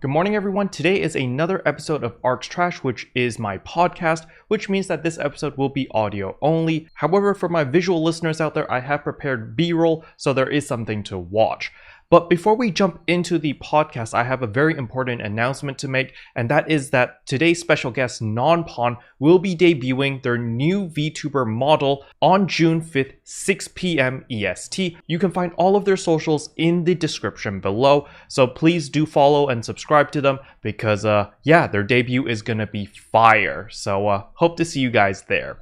Good morning, everyone. Today is another episode of Arks Trash, which is my podcast, which means that this episode will be audio only. However, for my visual listeners out there, I have prepared B-roll, so there is something to watch. But before we jump into the podcast, I have a very important announcement to make, and that is that today's special guest, Nonpon, will be debuting their new VTuber model on June 5th, 6 p.m. EST. You can find all of their socials in the description below, so please do follow and subscribe to them because, their debut is gonna be fire. So, hope to see you guys there.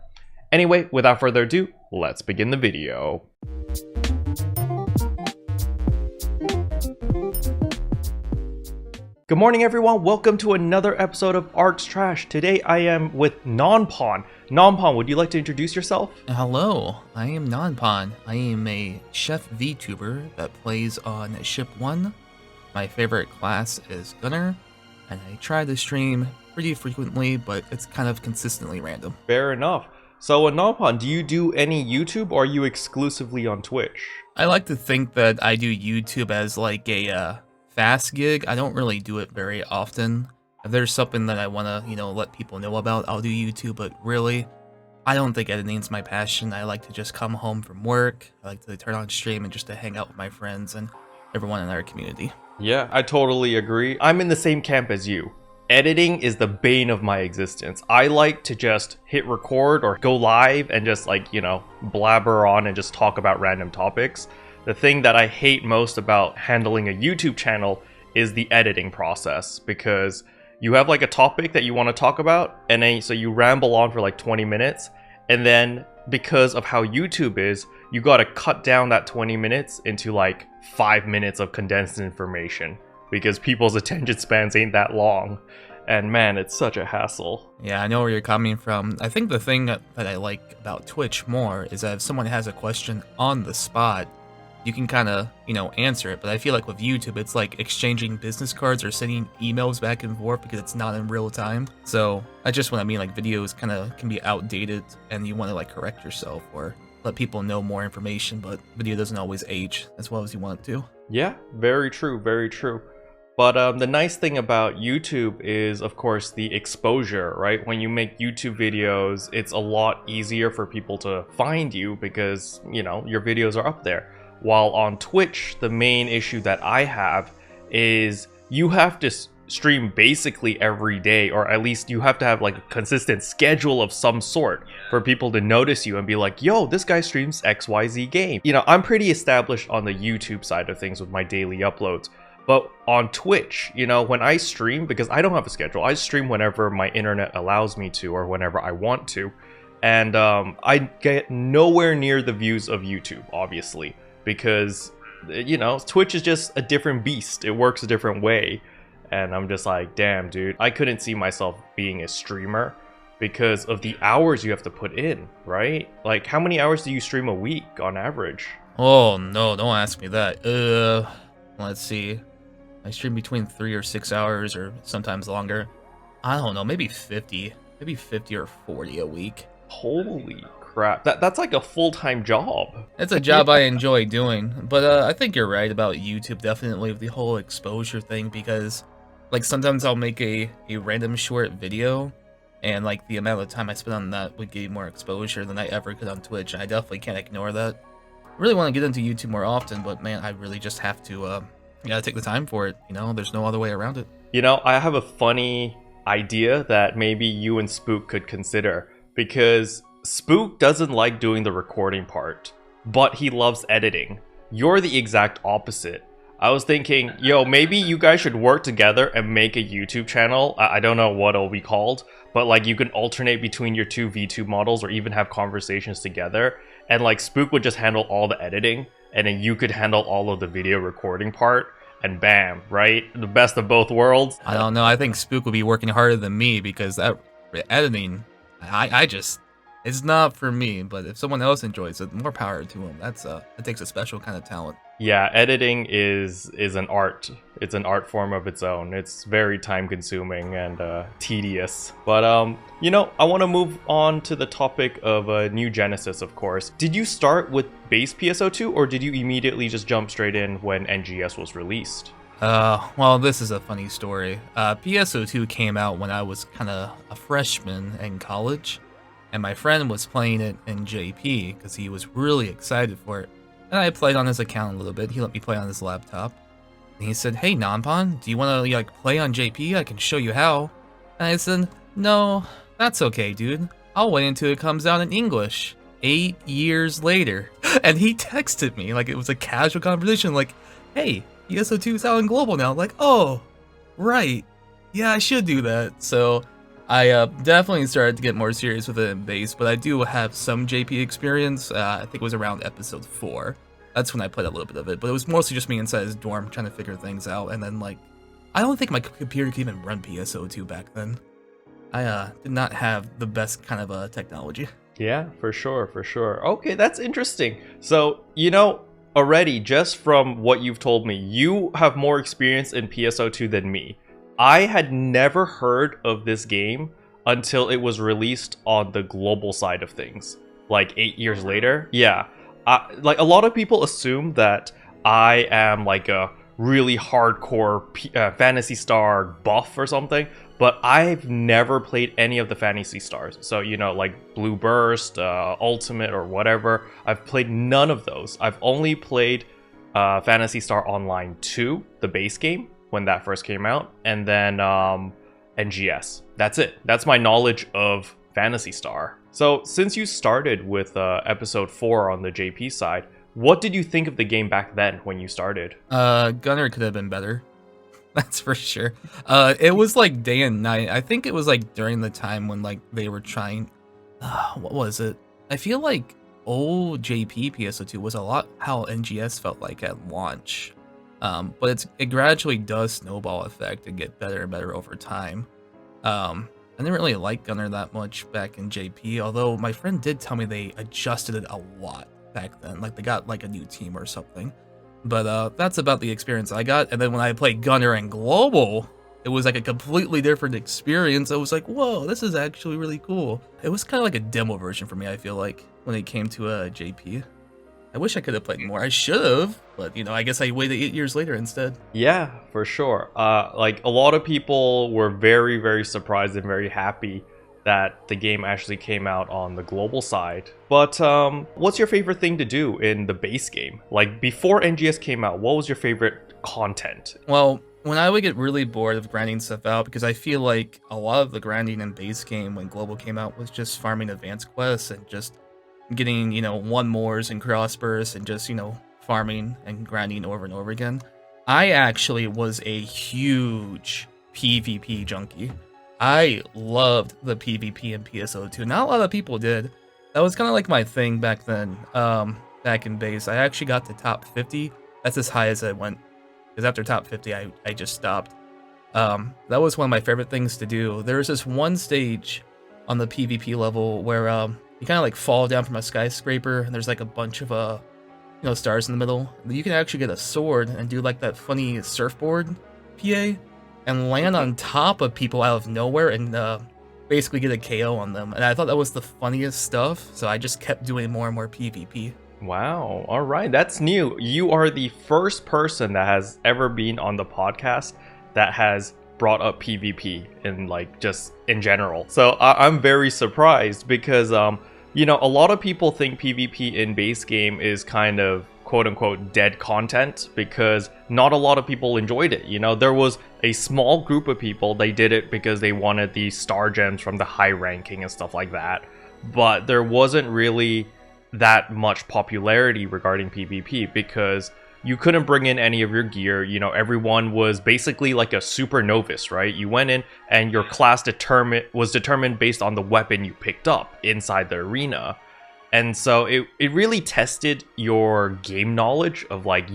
Anyway, without further ado, let's begin the video. Good morning, everyone. Welcome to another episode of Arks Trash. Today I am with Nonpon. Nonpon, would you like to introduce yourself? Hello, I am Nonpon. I am a chef VTuber that plays on Ship 1. My favorite class is Gunner, and I try to stream pretty frequently, but it's kind of consistently random. Fair enough. So, Nonpon, do you do any YouTube or are you exclusively on Twitch? I like to think that I do YouTube as like a fast gig. I don't really do it very often. If there's something that I want to, let people know about, I'll do YouTube, but really, I don't think editing's my passion. I like to just come home from work. I like to turn on stream and just to hang out with my friends and everyone in our community. Yeah, I totally agree. I'm in the same camp as you. Editing is the bane of my existence. I like to just hit record or go live and just blabber on and just talk about random topics. The thing that I hate most about handling a YouTube channel is the editing process, because you have like a topic that you want to talk about, and then so you ramble on for like 20 minutes, and then because of how YouTube is, you got to cut down that 20 minutes into like 5 minutes of condensed information, because people's attention spans ain't that long. And man, it's such a hassle. Yeah, I know where you're coming from. I think the thing that I like about Twitch more is that if someone has a question on the spot, you can kind of, answer it. But I feel like with YouTube, it's like exchanging business cards or sending emails back and forth because it's not in real time. So that's just what I mean. Like videos kind of can be outdated and you want to like correct yourself or let people know more information. But video doesn't always age as well as you want it to. Yeah, very true, very true. But the nice thing about YouTube is, of course, the exposure, right? When you make YouTube videos, it's a lot easier for people to find you because, your videos are up there. While on Twitch, the main issue that I have is you have to stream basically every day, or at least you have to have like a consistent schedule of some sort for people to notice you and be like, yo, this guy streams XYZ game. I'm pretty established on the YouTube side of things with my daily uploads. But on Twitch, when I stream, because I don't have a schedule, I stream whenever my internet allows me to or whenever I want to. And I get nowhere near the views of YouTube, obviously. Because, Twitch is just a different beast. It works a different way. And I'm just like, damn, dude. I couldn't see myself being a streamer because of the hours you have to put in, right? Like, how many hours do you stream a week on average? Oh, no, don't ask me that. Let's see. I stream between 3 or 6 hours or sometimes longer. I don't know, maybe 50 or 40 a week. Holy crap. That's like a full-time job. It's a job I enjoy doing, but I think you're right about YouTube, definitely, with the whole exposure thing, because like sometimes I'll make a random short video, and like the amount of time I spend on that would give more exposure than I ever could on Twitch, and I definitely can't ignore that. I really want to get into YouTube more often, but man, I really just have to, gotta take the time for it, there's no other way around it. I have a funny idea that maybe you and Spook could consider, because Spook doesn't like doing the recording part, but he loves editing. You're the exact opposite. I was thinking, maybe you guys should work together and make a YouTube channel. I don't know what it'll be called, but like you can alternate between your two VTube models or even have conversations together. And like Spook would just handle all the editing, and then you could handle all of the video recording part. And bam, right? The best of both worlds. I don't know. I think Spook would be working harder than me because that editing, it's not for me, but if someone else enjoys it, more power to them. That takes a special kind of talent. Yeah, editing is an art. It's an art form of its own. It's very time consuming and tedious. But I want to move on to the topic of New Genesis, of course. Did you start with base PSO2 or did you immediately just jump straight in when NGS was released? Well, this is a funny story. PSO2 came out when I was kind of a freshman in college, and my friend was playing it in JP because he was really excited for it. And I played on his account a little bit. He let me play on his laptop. And he said, "Hey, Nonpon, do you want to like play on JP? I can show you how." And I said, "No, that's okay, dude. I'll wait until it comes out in English." 8 years later, and he texted me like it was a casual conversation, like, "Hey, ESO2 is out in global now." Like, oh, right. Yeah, I should do that. So I definitely started to get more serious with it in base, but I do have some JP experience. I think it was around episode 4. That's when I played a little bit of it, but it was mostly just me inside his dorm trying to figure things out. And then, like, I don't think my computer could even run PSO2 back then. I did not have the best kind of technology. Yeah, for sure, for sure. Okay, that's interesting. So, already just from what you've told me, you have more experience in PSO2 than me. I had never heard of this game until it was released on the global side of things, like 8 years later. Yeah, like a lot of people assume that I am like a really hardcore Phantasy Star buff or something, but I've never played any of the Phantasy Stars. So, like Blue Burst, Ultimate, or whatever. I've played none of those. I've only played Phantasy Star Online 2, the base game, when that first came out, and then NGS. That's it. That's my knowledge of Phantasy Star. So, since you started with episode 4 on the JP side, what did you think of the game back then when you started? Gunner could have been better. That's for sure. It was like day and night. I think it was like during the time when like they were trying. What was it? I feel like old JP PSO2 was a lot how NGS felt like at launch. But it gradually does snowball effect and get better and better over time. I didn't really like Gunner that much back in JP, although my friend did tell me they adjusted it a lot back then. Like they got like a new team or something. But that's about the experience I got. And then when I played Gunner and Global, it was like a completely different experience. I was like, whoa, this is actually really cool. It was kind of like a demo version for me, I feel like, when it came to JP. I wish I could have played more. I should have, but I guess I waited 8 years later instead. Yeah, for sure. Like a lot of people were very, very surprised and very happy that the game actually came out on the global side. But what's your favorite thing to do in the base game? Like before NGS came out, what was your favorite content? Well, when I would get really bored of grinding stuff out, because I feel like a lot of the grinding in base game when global came out was just farming advanced quests and just getting, one mores and crossbursts and just, farming and grinding over and over again. I actually was a huge PvP junkie. I loved the PvP in PSO2. Not a lot of people did. That was kind of like my thing back then. Back in base, I actually got to top 50. That's as high as I went. Because after top 50, I just stopped. That was one of my favorite things to do. There was this one stage on the PvP level where you kind of like fall down from a skyscraper, and there's like a bunch of stars in the middle. You can actually get a sword and do like that funny surfboard PA and land on top of people out of nowhere and basically get a KO on them. And I thought that was the funniest stuff, so I just kept doing more and more PvP. Wow, all right, that's new. You are the first person that has ever been on the podcast that has brought up PvP in like just in general. So I'm very surprised because a lot of people think PvP in base game is kind of quote unquote dead content because not a lot of people enjoyed it. There was a small group of people, they did it because they wanted the star gems from the high ranking and stuff like that. But there wasn't really that much popularity regarding PvP because you couldn't bring in any of your gear. Everyone was basically like a super novice, right? You went in and your class was determined based on the weapon you picked up inside the arena. And so it really tested your game knowledge of like,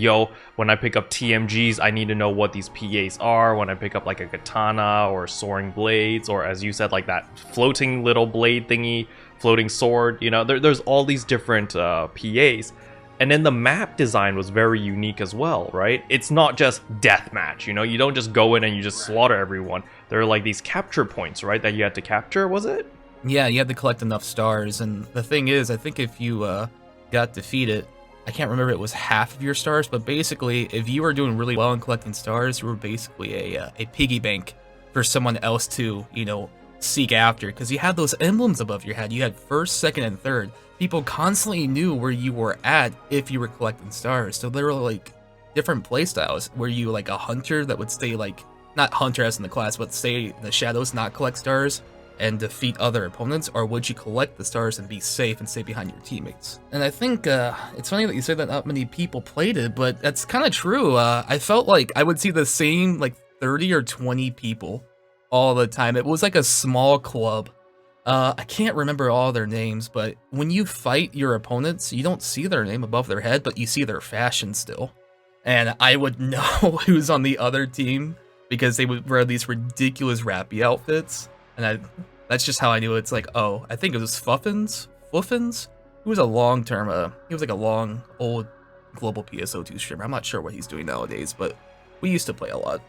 when I pick up TMGs, I need to know what these PAs are. When I pick up like a katana or soaring blades, or as you said, like that floating little blade thingy, floating sword, there's all these different PAs. And then the map design was very unique as well, right? It's not just deathmatch, you don't just go in and you just slaughter everyone. There are like these capture points, right, that you had to capture, was it? Yeah, you had to collect enough stars, and the thing is, I think if you got defeated, I can't remember if it was half of your stars, but basically, if you were doing really well in collecting stars, you were basically a piggy bank for someone else to, seek after, because you had those emblems above your head. You had first, second, and third. People constantly knew where you were at if you were collecting stars. So there were like different playstyles. Were you like a hunter that would stay like, not hunter as in the class, but stay in the shadows, not collect stars and defeat other opponents, or would you collect the stars and be safe and stay behind your teammates? And I think it's funny that you say that not many people played it, but that's kind of true. I felt like I would see the same like 30 or 20 people all the time. It was like a small club. I can't remember all their names, but when you fight your opponents, you don't see their name above their head, but you see their fashion still. And I would know who's on the other team because they would wear these ridiculous rappy outfits. And that's just how I knew. It's like, oh, I think it was Fuffins? He was a long-term, he was like a long, old global PSO2 streamer. I'm not sure what he's doing nowadays, but we used to play a lot.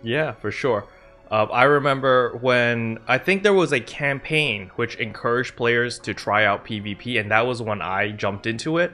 Yeah, for sure. I remember when, I think there was a campaign which encouraged players to try out PvP, and that was when I jumped into it.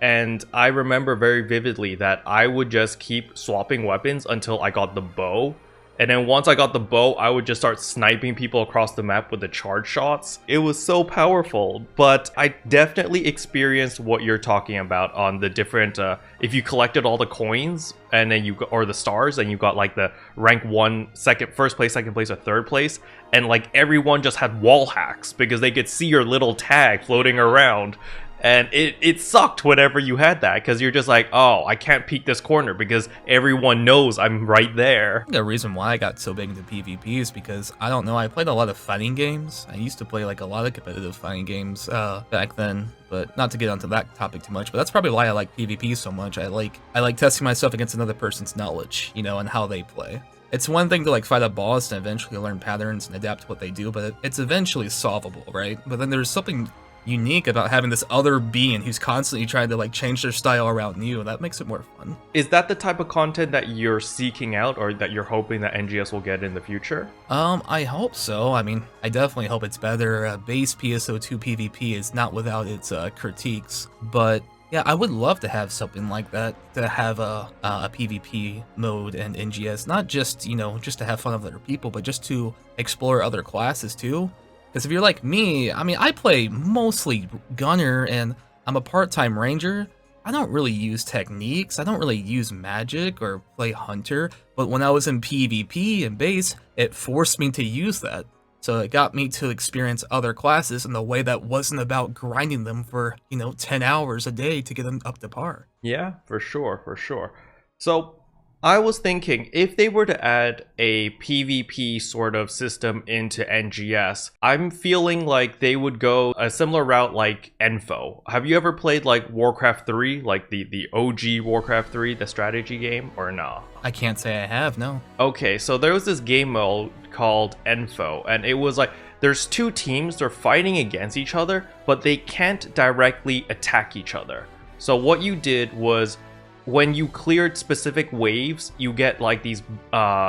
And I remember very vividly that I would just keep swapping weapons until I got the bow. And then once I got the bow, I would just start sniping people across the map with the charge shots. It was so powerful, but I definitely experienced what you're talking about on the different, if you collected all the coins and then or the stars, and you got like the rank 1, first place, second place, or third place, and like everyone just had wall hacks because they could see your little tag floating around. And it sucked whenever you had that, because you're just like, oh, I can't peek this corner because everyone knows I'm right there. The reason why I got so big into PvP is because, I don't know, I played a lot of fighting games. I used to play like a lot of competitive fighting games back then, but not to get onto that topic too much, but that's probably why I like PvP so much. I like testing myself against another person's knowledge, and how they play. It's one thing to like fight a boss and eventually learn patterns and adapt to what they do, but it's eventually solvable, right? But then there's something unique about having this other being who's constantly trying to like change their style around you. That makes it more fun. Is that the type of content that you're seeking out, or that you're hoping that NGS will get in the future? I hope so. I mean, I definitely hope it's better. Base PSO2 PvP is not without its critiques, but yeah, I would love to have something like that, to have a PvP mode and NGS, not just, just to have fun with other people, but just to explore other classes too. Because if you're like me, I mean, I play mostly Gunner, and I'm a part-time Ranger. I don't really use techniques, I don't really use magic or play Hunter, but when I was in PvP and base, it forced me to use that. So it got me to experience other classes in a way that wasn't about grinding them for, 10 hours a day to get them up to par. Yeah, for sure. So I was thinking, if they were to add a PvP sort of system into NGS, I'm feeling like they would go a similar route like Enfo. Have you ever played like Warcraft 3, like the OG Warcraft 3, the strategy game, or no? I can't say I have, no. Okay, so there was this game mode called Enfo, and it was like, there's two teams, they're fighting against each other, but they can't directly attack each other. So what you did was, when you cleared specific waves, you get like these,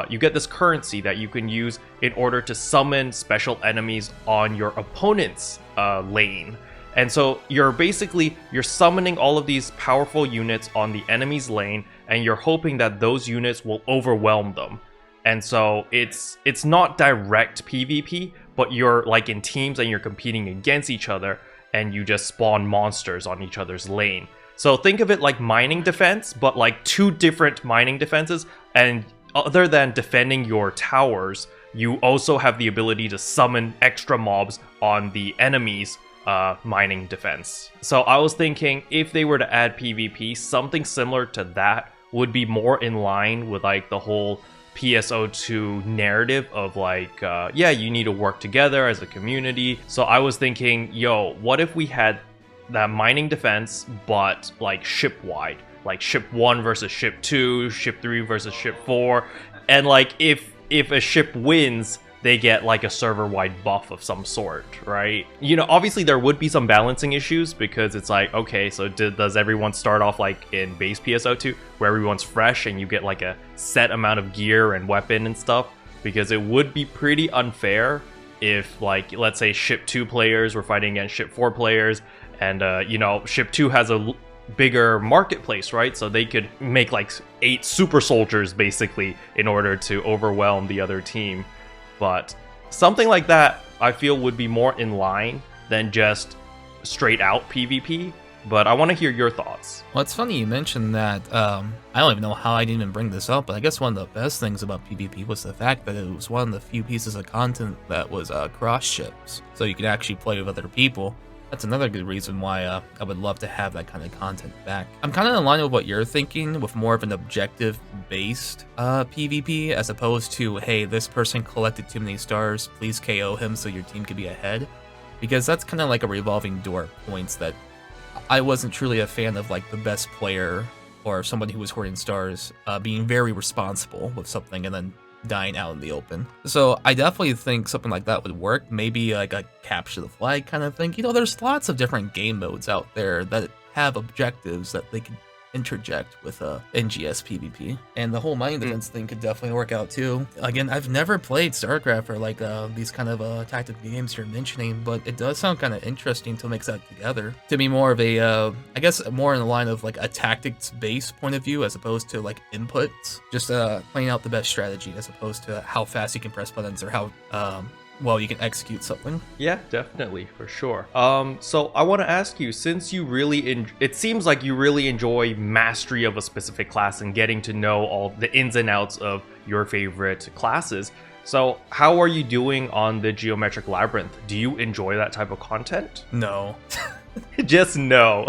you get this currency that you can use in order to summon special enemies on your opponent's lane. And so you're summoning all of these powerful units on the enemy's lane, and you're hoping that those units will overwhelm them. And so it's not direct PvP, but you're like in teams and you're competing against each other, and you just spawn monsters on each other's lane. So think of it like mining defense, but like two different mining defenses, and other than defending your towers, you also have the ability to summon extra mobs on the enemy's mining defense. So I was thinking, if they were to add PvP, something similar to that would be more in line with like the whole PSO2 narrative of like, yeah, you need to work together as a community. So I was thinking, yo, what if we had that mining defense, but like ship-wide, like ship 1 versus ship 2, ship 3 versus ship 4, and like if a ship wins, they get like a server-wide buff of some sort, right? Obviously there would be some balancing issues, because it's like, okay, so does everyone start off like in base PSO2, where everyone's fresh and you get like a set amount of gear and weapon and stuff? Because it would be pretty unfair if, like, let's say ship 2 players were fighting against ship 4 players, And you know, Ship 2 has a bigger marketplace, right? So they could make like 8 super soldiers basically in order to overwhelm the other team. But something like that I feel would be more in line than just straight out PvP. But I want to hear your thoughts. Well, it's funny you mentioned that. I don't even know how I didn't even bring this up, but I guess one of the best things about PvP was the fact that it was one of the few pieces of content that was cross ships, so you could actually play with other people. That's another good reason why I would love to have that kind of content back. I'm kind of in line with what you're thinking, with more of an objective-based PvP, as opposed to, hey, this person collected too many stars, please KO him so your team could be ahead. Because that's kind of like a revolving door of points that I wasn't truly a fan of, like the best player or somebody who was hoarding stars being very responsible with something and then dying out in the open. So I definitely think something like that would work. Maybe like a capture the flag kind of thing. You know, there's lots of different game modes out there that have objectives that they can interject with NGS PvP. And the whole mind defense thing could definitely work out too. Again, I've never played StarCraft or like these kind of tactical games you're mentioning, but it does sound kind of interesting to mix that together. To be more of a, I guess more in the line of like a tactics-based point of view as opposed to like inputs. Just playing out the best strategy as opposed to how fast you can press buttons or how well you can execute something. Yeah, definitely, for sure. So I want to ask you, since you really it seems like you really enjoy mastery of a specific class and getting to know all the ins and outs of your favorite classes. So how are you doing on the Geometric Labyrinth? Do you enjoy that type of content? No. Just no.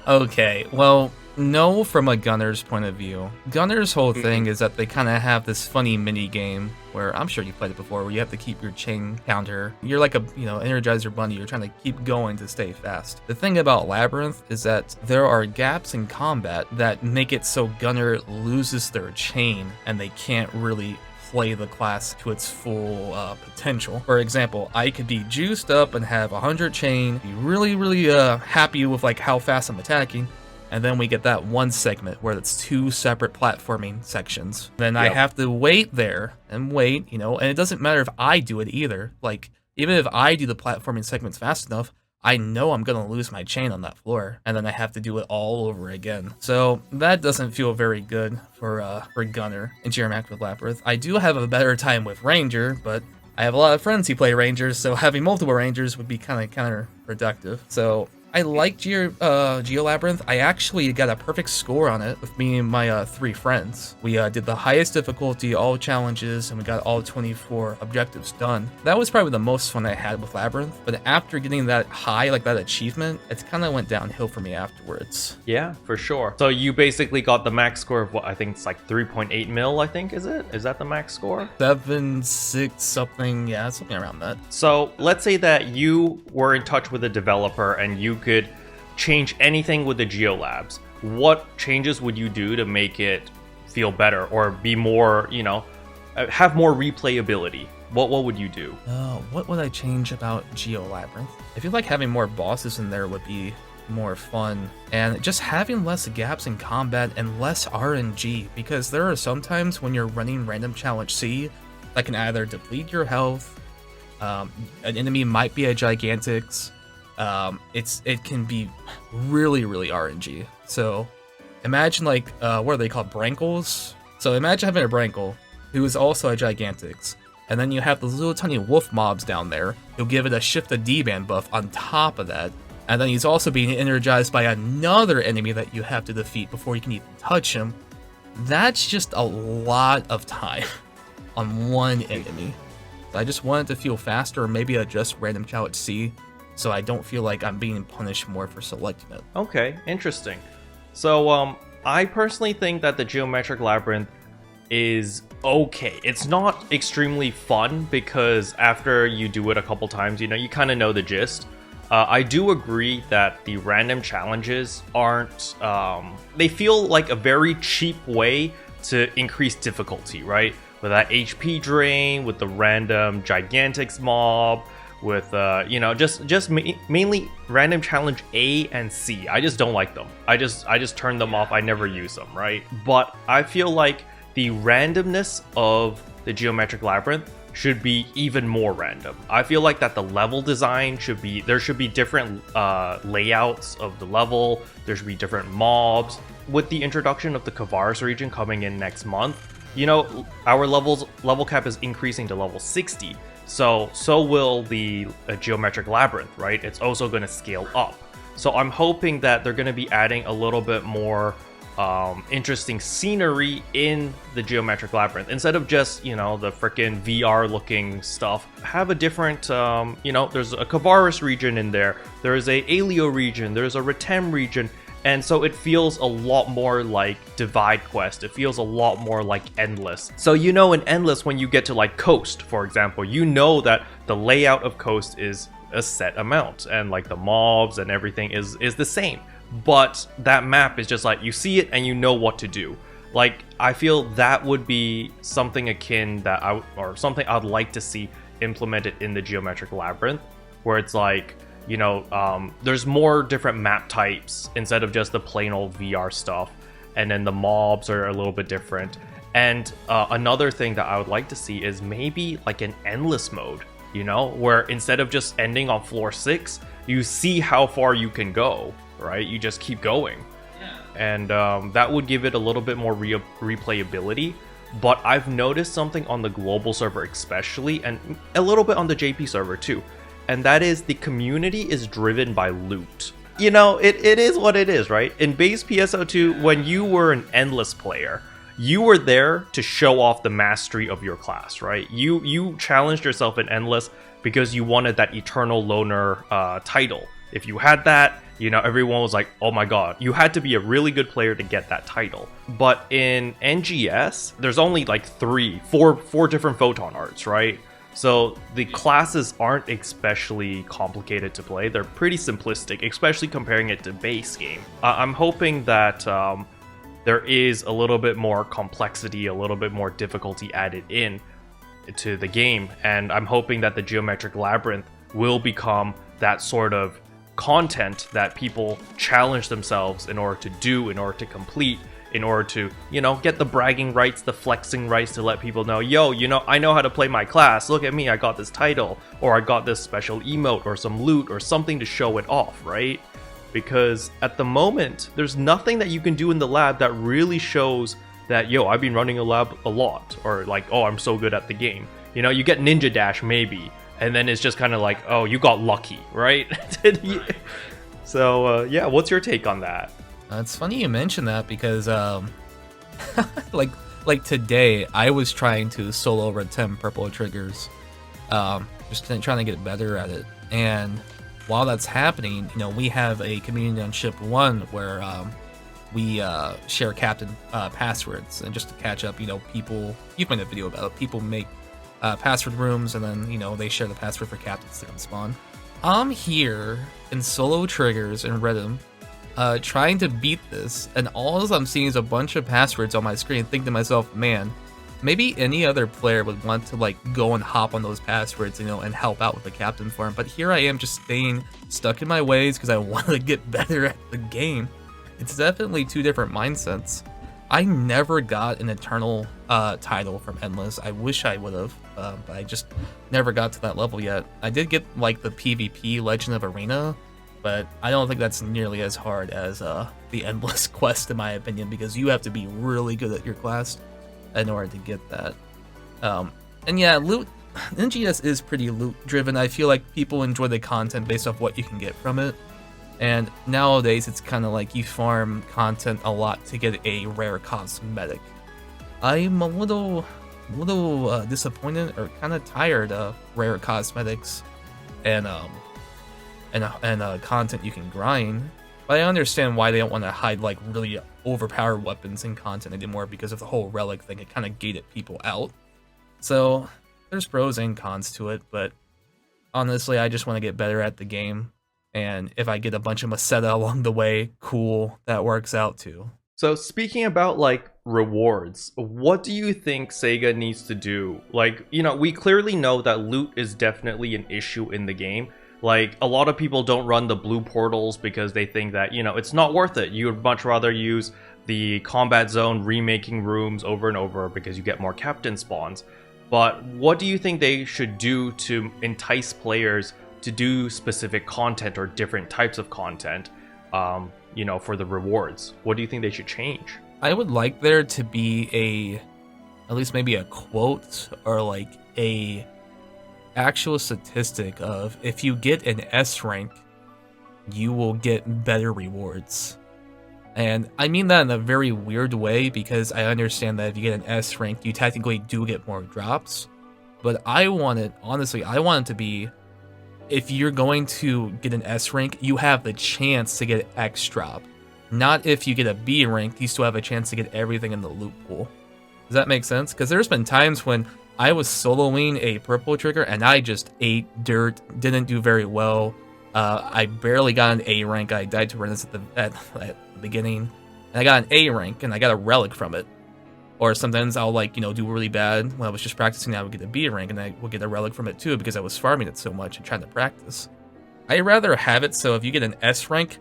Okay, well, no from a gunner's point of view. Gunner's whole thing is that they kind of have this funny mini game where I'm sure you played it before, where you have to keep your chain counter. You're like a, you know, Energizer Bunny. You're trying to keep going to stay fast. The thing about Labyrinth is that there are gaps in combat that make it so gunner loses their chain and they can't really play the class to its full potential. For example, I could be juiced up and have 100 chain, be really happy with like how fast I'm attacking, and then we get that one segment where it's 2 separate platforming sections. Then I have to wait there and wait, you know, and it doesn't matter if I do it either. Like, even if I do the platforming segments fast enough, I know I'm gonna lose my chain on that floor, and then I have to do it all over again. So that doesn't feel very good for Gunner in Geometric Labyrinth. I do have a better time with Ranger, but I have a lot of friends who play Rangers, so having multiple Rangers would be kind of counterproductive. So I like Geolabyrinth. I actually got a perfect score on it with me and my 3 friends. We did the highest difficulty, all challenges, and we got all 24 objectives done. That was probably the most fun I had with Labyrinth, but after getting that high, like that achievement, it kind of went downhill for me afterwards. Yeah, for sure. So you basically got the max score of what I think it's like 3.8 mil, I think, is it? Is that the max score? 7, 6, something, yeah, something around that. So let's say that you were in touch with a developer and you could change anything with the Geolabs. What changes would you do to make it feel better or be more, you know, have more replayability? What would you do? What would I change about Geolabyrinth? I feel like having more bosses in there would be more fun, and just having less gaps in combat and less RNG, because there are some times when you're running random challenge C that can either deplete your health, an enemy might be a Gigantix, it can be really RNG. So imagine like what are they called, Brankles? So imagine having a Brankle who is also a Gigantix, and then you have those little tiny wolf mobs down there who'll give it a shift a D-band buff on top of that, and then he's also being energized by another enemy that you have to defeat before you can even touch him. That's just a lot of time on one enemy. I just want it to feel faster, or maybe adjust random challenge C so I don't feel like I'm being punished more for selecting it. Okay, interesting. So I personally think that the Geometric Labyrinth is okay. It's not extremely fun because after you do it a couple times, you know, you kind of know the gist. I do agree that the random challenges aren't, they feel like a very cheap way to increase difficulty, right? With that HP drain, with the random Gigantix mob, with, you know, just mainly random challenge A and C. I just don't like them. I just turn them off. I never use them, right? But I feel like the randomness of the Geometric Labyrinth should be even more random. I feel like that the level design should be, there should be different layouts of the level, there should be different mobs. With the introduction of the Kavaris region coming in next month, you know, our level cap is increasing to level 60. So will the Geometric Labyrinth, right? It's also going to scale up. So I'm hoping that they're going to be adding a little bit more interesting scenery in the Geometric Labyrinth. Instead of just, you know, the freaking VR looking stuff, have a different, you know, there's a Kavaris region in there, there's a Alio region, there's a Retem region, and so it feels a lot more like Divide Quest, it feels a lot more like Endless. So you know, in Endless, when you get to like Coast, for example, you know that the layout of Coast is a set amount, and like the mobs and everything is the same. But that map is just like, you see it and you know what to do. Like, I feel that would be something akin that or something I'd like to see implemented in the Geometric Labyrinth, where it's like, you know, there's more different map types instead of just the plain old VR stuff, and then the mobs are a little bit different. And another thing that I would like to see is maybe like an endless mode, you know, where instead of just ending on floor 6, you see how far you can go. Right, you just keep going, and that would give it a little bit more replayability. But I've noticed something on the global server especially, and a little bit on the JP server too, and that is the community is driven by loot. You know, it is what it is, right? In base PSO2, when you were an endless player, you were there to show off the mastery of your class, right? You challenged yourself in endless because you wanted that eternal loner title. If you had that, you know, everyone was like, oh my god, you had to be a really good player to get that title. But in NGS, there's only like four different photon arts, right? So the classes aren't especially complicated to play. They're pretty simplistic, especially comparing it to base game. I'm hoping that there is a little bit more complexity, a little bit more difficulty added in to the game. And I'm hoping that the Geometric Labyrinth will become that sort of content that people challenge themselves in order to complete, in order to, you know, get the bragging rights, the flexing rights to let people know, yo, you know, I know how to play my class, look at me, I got this title, or I got this special emote, or some loot, or something to show it off, right? Because at the moment, there's nothing that you can do in the lab that really shows that, yo, I've been running a lab a lot, or like, oh, I'm so good at the game. You know, you get Ninja Dash maybe, and then it's just kind of like, oh, you got lucky, right? So, yeah, what's your take on that? It's funny you mention that because, like today, I was trying to solo Retem Purple Triggers, just trying to get better at it. And while that's happening, you know, we have a community on Ship 1 where we share captain passwords, and just to catch up, you know, people, you've made a video about it, people make password rooms, and then, you know, they share the password for captains to come spawn. I'm here in solo triggers and Retem, trying to beat this, and all I'm seeing is a bunch of passwords on my screen, think to myself, man, maybe any other player would want to like go and hop on those passwords, you know, and help out with the captain farm, but here I am just staying stuck in my ways because I want to get better at the game. It's definitely two different mindsets. I never got an Eternal title from Endless. I wish I would have, but I just never got to that level yet. I did get like the PvP Legend of Arena, but I don't think that's nearly as hard as the Endless quest in my opinion, because you have to be really good at your class in order to get that. And yeah, loot, NGS is pretty loot driven. I feel like people enjoy the content based off what you can get from it. And nowadays, it's kind of like you farm content a lot to get a rare cosmetic. I'm a little disappointed or kind of tired of rare cosmetics and content you can grind. But I understand why they don't want to hide like really overpowered weapons in content anymore, because of the whole relic thing. It kind of gated people out. So there's pros and cons to it, but honestly, I just want to get better at the game. And if I get a bunch of Maceta along the way, cool, that works out too. So speaking about like rewards, what do you think Sega needs to do? Like, you know, we clearly know that loot is definitely an issue in the game. Like, a lot of people don't run the blue portals because they think that, you know, it's not worth it. You would much rather use the combat zone remaking rooms over and over because you get more captain spawns. But what do you think they should do to entice players to do specific content or different types of content, for the rewards? What do you think they should change? I would like there to be at least maybe a quote or like a actual statistic of if you get an S rank, you will get better rewards. And I mean that in a very weird way, because I understand that if you get an S rank, you technically do get more drops. But I want it to be, if you're going to get an S rank, you have the chance to get X drop. Not if you get a B rank, you still have a chance to get everything in the loot pool. Does that make sense? Because there's been times when I was soloing a purple trigger and I just ate dirt, didn't do very well. I barely got an A rank. I died to Renus at the beginning, and I got an A rank and I got a relic from it. Or sometimes I'll do really bad when I was just practicing. I would get a B rank and I would get a relic from it too, because I was farming it so much and trying to practice. I'd rather have it so if you get an S rank,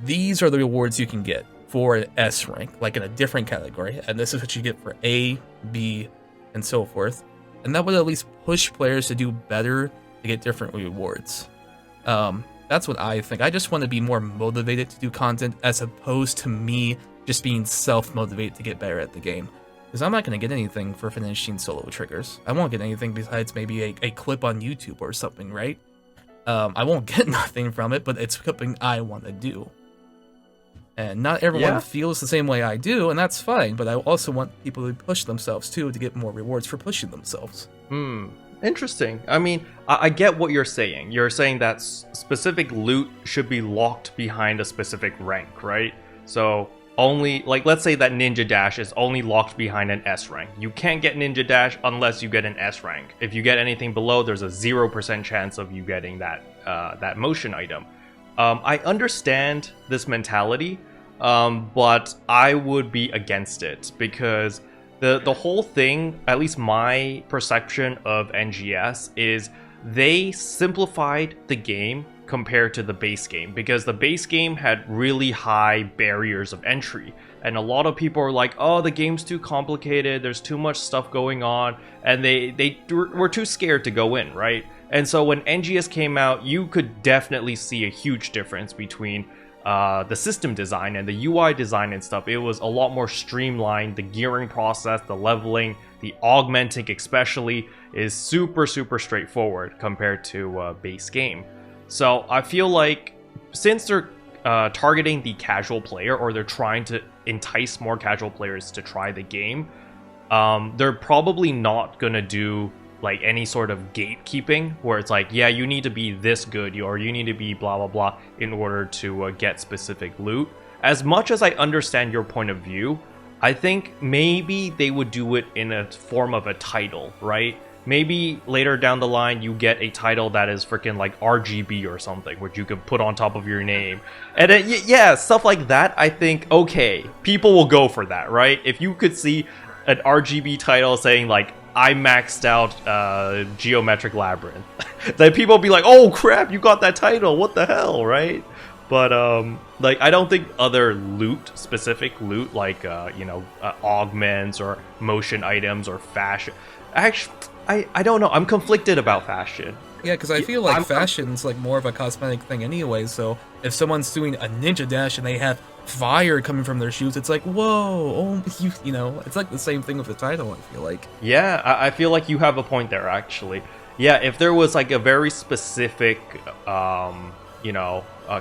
these are the rewards you can get for an S rank, like in a different category, and this is what you get for A, B, and so forth. And that would at least push players to do better to get different rewards. That's what I think. I just want to be more motivated to do content as opposed to me just being self-motivated to get better at the game. Because I'm not going to get anything for finishing solo triggers. I won't get anything besides maybe a clip on YouTube or something, right? I won't get nothing from it, but it's something I want to do. And not everyone feels the same way I do, and that's fine, but I also want people to push themselves too to get more rewards for pushing themselves. Interesting. I mean, I get what you're saying. You're saying that specific loot should be locked behind a specific rank, right? So only, let's say that Ninja Dash is only locked behind an S rank. You can't get Ninja Dash unless you get an S rank. If you get anything below, there's a 0% chance of you getting that motion item. I understand this mentality, but I would be against it, because the whole thing, at least my perception of NGS, is they simplified the game compared to the base game, because the base game had really high barriers of entry, and a lot of people are like, oh, the game's too complicated, there's too much stuff going on, and they were too scared to go in, right? And so when NGS came out, you could definitely see a huge difference between the system design and the UI design and stuff. It was a lot more streamlined. The gearing process, the leveling, the augmenting especially, is super straightforward compared to base game. So I feel like since they're targeting the casual player, or they're trying to entice more casual players to try the game, they're probably not gonna do like any sort of gatekeeping where it's like, yeah, you need to be this good, or you need to be blah blah blah in order to get specific loot. As much as I understand your point of view, I think maybe they would do it in a form of a title, right? Maybe later down the line you get a title that is freaking like RGB or something, which you can put on top of your name. And then, yeah, stuff like that, I think, okay, people will go for that, right? If you could see an RGB title saying like, I maxed out Geometric Labyrinth, then people will be like, oh crap, you got that title, what the hell, right? But I don't think other specific loot, like augments or motion items or fashion. Actually, I don't know. I'm conflicted about fashion. Yeah, because I feel like fashion's like more of a cosmetic thing anyway. So if someone's doing a ninja dash and they have fire coming from their shoes, it's like, whoa, oh, you know, it's like the same thing with the title, I feel like. Yeah, I feel like you have a point there, actually. Yeah, if there was like a very specific,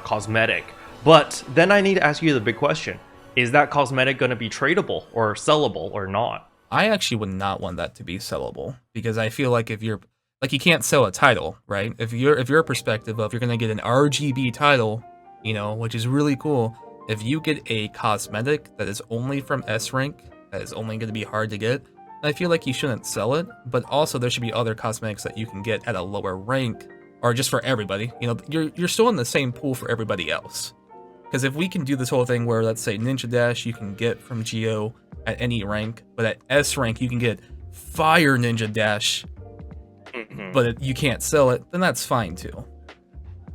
cosmetic. But then I need to ask you the big question. Is that cosmetic going to be tradable or sellable or not? I actually would not want that to be sellable, because I feel like if you're like, you can't sell a title, right? If you're a perspective of you're gonna get an RGB title, you know, which is really cool. If you get a cosmetic that is only from S rank, that is only gonna be hard to get, I feel like you shouldn't sell it. But also there should be other cosmetics that you can get at a lower rank, or just for everybody. You know, you're still in the same pool for everybody else. Because if we can do this whole thing where, let's say, Ninja Dash you can get from Geo at any rank, but at S rank you can get Fire Ninja Dash, but you can't sell it, then that's fine too.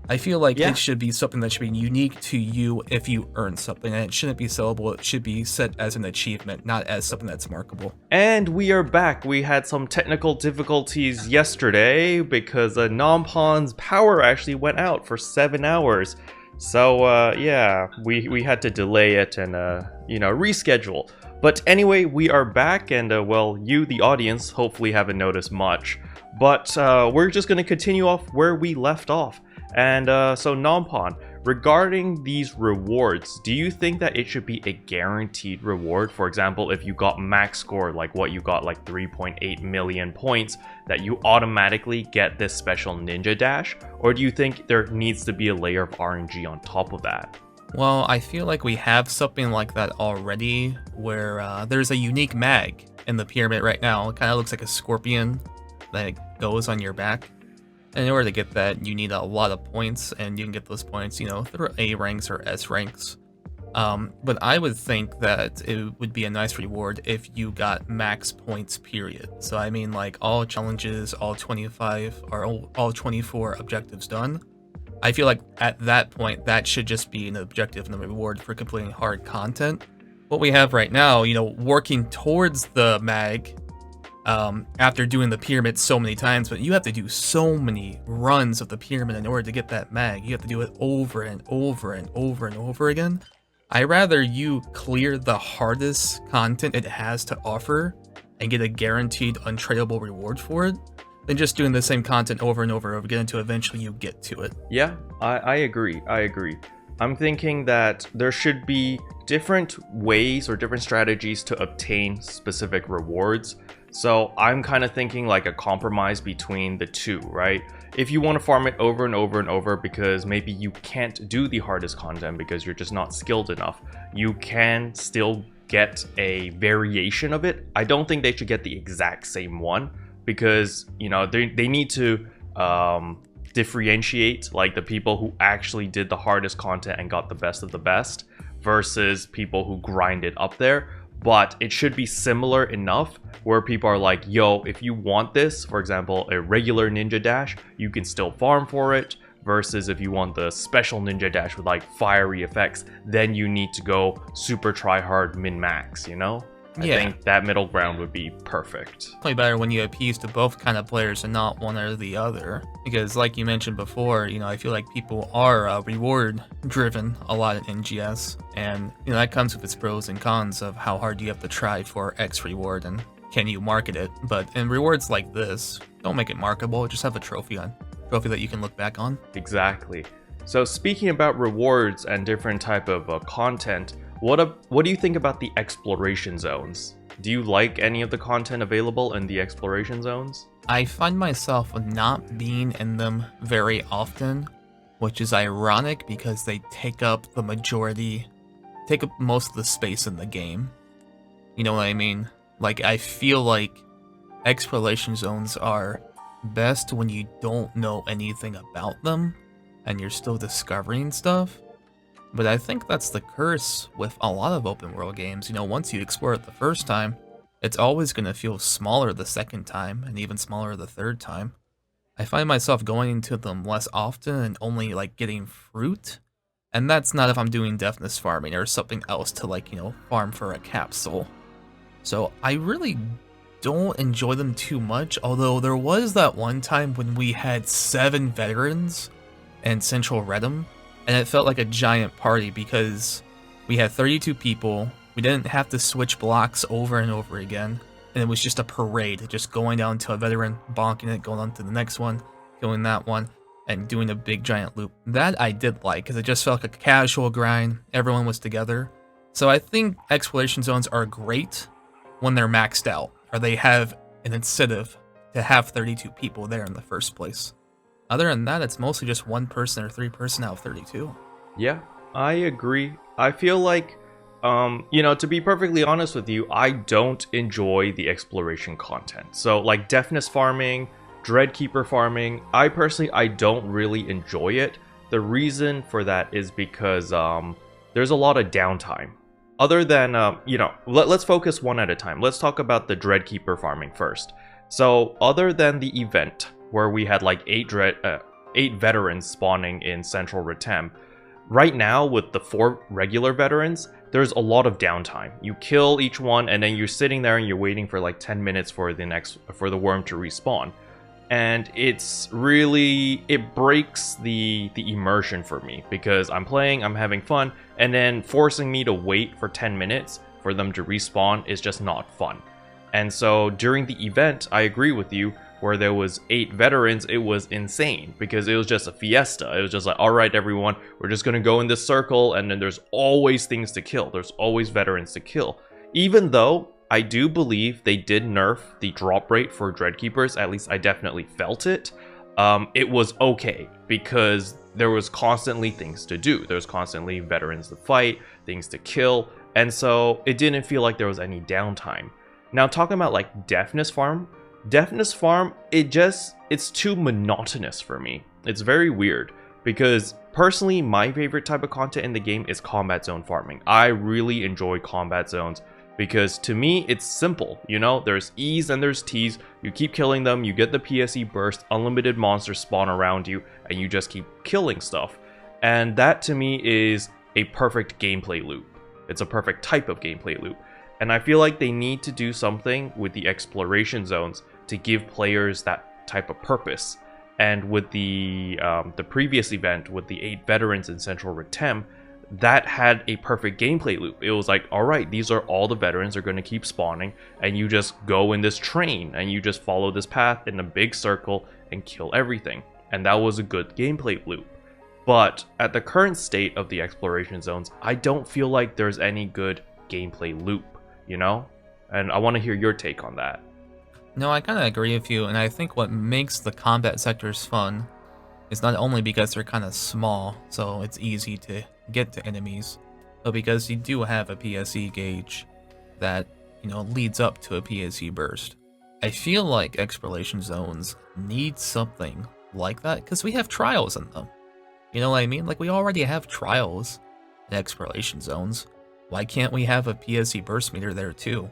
I feel like Yeah. it should be something that should be unique to you if you earn something, and it shouldn't be sellable. It should be set as an achievement, not as something that's markable. And we are back. We had some technical difficulties yesterday because Nonpon's power actually went out for 7 hours. So yeah, we had to delay it and reschedule. But anyway, we are back, and well, you, the audience, hopefully haven't noticed much. But we're just going to continue off where we left off. And so Nonpon, regarding these rewards, do you think that it should be a guaranteed reward? For example, if you got max score, like what you got, like 3.8 million points, that you automatically get this special ninja dash? Or do you think there needs to be a layer of RNG on top of that? Well, I feel like we have something like that already, where there's a unique mag in the pyramid right now. It kind of looks like a scorpion that goes on your back. And in order to get that, you need a lot of points, and you can get those points, through A ranks or S ranks. But I would think that it would be a nice reward if you got max points, period. So I mean, like, all challenges, all 25 or all 24 objectives done. I feel like at that point, that should just be an objective and a reward for completing hard content. What we have right now, working towards the mag, after doing the pyramid so many times, but you have to do so many runs of the pyramid in order to get that mag. You have to do it over and over and over and over again. I'd rather you clear the hardest content it has to offer and get a guaranteed untradeable reward for it than just doing the same content over and over and over again until eventually you get to it. Yeah, I agree. I'm thinking that there should be different ways or different strategies to obtain specific rewards. So I'm kind of thinking like a compromise between the two, right? If you want to farm it over and over and over because maybe you can't do the hardest content because you're just not skilled enough, you can still get a variation of it. I don't think they should get the exact same one because, they need to differentiate like the people who actually did the hardest content and got the best of the best versus people who grinded up there. But it should be similar enough where people are like, yo, if you want this, for example, a regular ninja dash, you can still farm for it, versus if you want the special ninja dash with like fiery effects, then you need to go super try hard min-max, I think that middle ground would be perfect. Probably better when you appease to both kind of players and not one or the other. Because like you mentioned before, I feel like people are reward driven a lot in NGS. And that comes with its pros and cons of how hard you have to try for X reward and can you market it. But in rewards like this, don't make it marketable, just have a trophy that you can look back on. Exactly. So speaking about rewards and different type of content, what do you think about the exploration zones? Do you like any of the content available in the exploration zones? I find myself not being in them very often, which is ironic because they take up most of the space in the game. You know what I mean? Like, I feel like exploration zones are best when you don't know anything about them and you're still discovering stuff. But I think that's the curse with a lot of open world games. Once you explore it the first time, it's always going to feel smaller the second time, and even smaller the third time. I find myself going into them less often and only, like, getting fruit. And that's not if I'm doing deafness farming or something else to, farm for a capsule. So I really don't enjoy them too much, although there was that one time when we had 7 veterans in Central Redum, and it felt like a giant party because we had 32 people, we didn't have to switch blocks over and over again, and it was just a parade, just going down to a veteran, bonking it, going on to the next one, killing that one, and doing a big giant loop. That I did like, because it just felt like a casual grind, everyone was together. So I think exploration zones are great when they're maxed out, or they have an incentive to have 32 people there in the first place. Other than that, it's mostly just 1 person or 3 person out of 32. Yeah, I agree. I feel like, to be perfectly honest with you, I don't enjoy the exploration content. So, like, deafness farming, Dreadkeeper farming, I don't really enjoy it. The reason for that is because there's a lot of downtime. Other than, let's focus one at a time. Let's talk about the Dreadkeeper farming first. So, other than the event, where we had like 8 8 veterans spawning in Central Retem. Right now, with the 4 regular veterans, there's a lot of downtime. You kill each one, and then you're sitting there and you're waiting for like 10 minutes for the worm to respawn. And it breaks the immersion for me, because I'm playing, I'm having fun, and then forcing me to wait for 10 minutes for them to respawn is just not fun. And so during the event, I agree with you, where there was 8 veterans, it was insane, because it was just a fiesta. It was just like, all right, everyone, we're just going to go in this circle, and then there's always things to kill. There's always veterans to kill. Even though I do believe they did nerf the drop rate for Dreadkeepers, at least I definitely felt it, it was okay, because there was constantly things to do. There was constantly veterans to fight, things to kill, and so it didn't feel like there was any downtime. Now, talking about like Deafness Farm, it's too monotonous for me. It's very weird, because personally, my favorite type of content in the game is combat zone farming. I really enjoy combat zones, because to me, it's simple, you know? There's E's and there's T's, you keep killing them, you get the PSE burst, unlimited monsters spawn around you, and you just keep killing stuff. And that to me is a perfect gameplay loop. It's a perfect type of gameplay loop. And I feel like they need to do something with the exploration zones to give players that type of purpose. And with the previous event, with the 8 veterans in Central Retem, that had a perfect gameplay loop. It was like, all right, these are all the veterans are going to keep spawning, and you just go in this train, and you just follow this path in a big circle and kill everything. And that was a good gameplay loop. But at the current state of the exploration zones, I don't feel like there's any good gameplay loop, you know? And I want to hear your take on that. No, I kind of agree with you, and I think what makes the combat sectors fun is not only because they're kind of small, so it's easy to get to enemies, but because you do have a PSE gauge that, you know, leads up to a PSE burst. I feel like exploration zones need something like that, because we have trials in them. You know what I mean? Like, we already have trials in exploration zones. Why can't we have a PSE burst meter there too?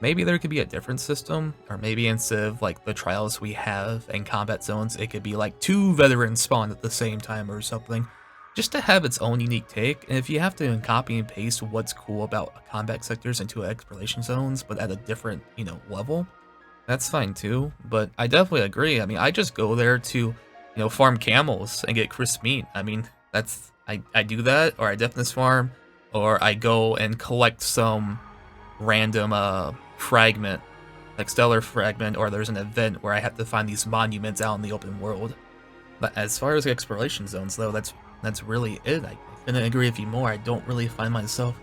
Maybe there could be a different system, or maybe instead of like the trials we have in combat zones, it could be like 2 veterans spawn at the same time or something, just to have its own unique take. And if you have to copy and paste what's cool about combat sectors into exploration zones, but at a different, you know, level, that's fine too. But I definitely agree. I mean, I just go there to, you know, farm camels and get crisp meat. I mean, I do that, or I deafness farm, or I go and collect some random fragment, like stellar fragment, or there's an event where I have to find these monuments out in the open world. But as far as exploration zones though, that's really it. I couldn't agree with you more. I don't really find myself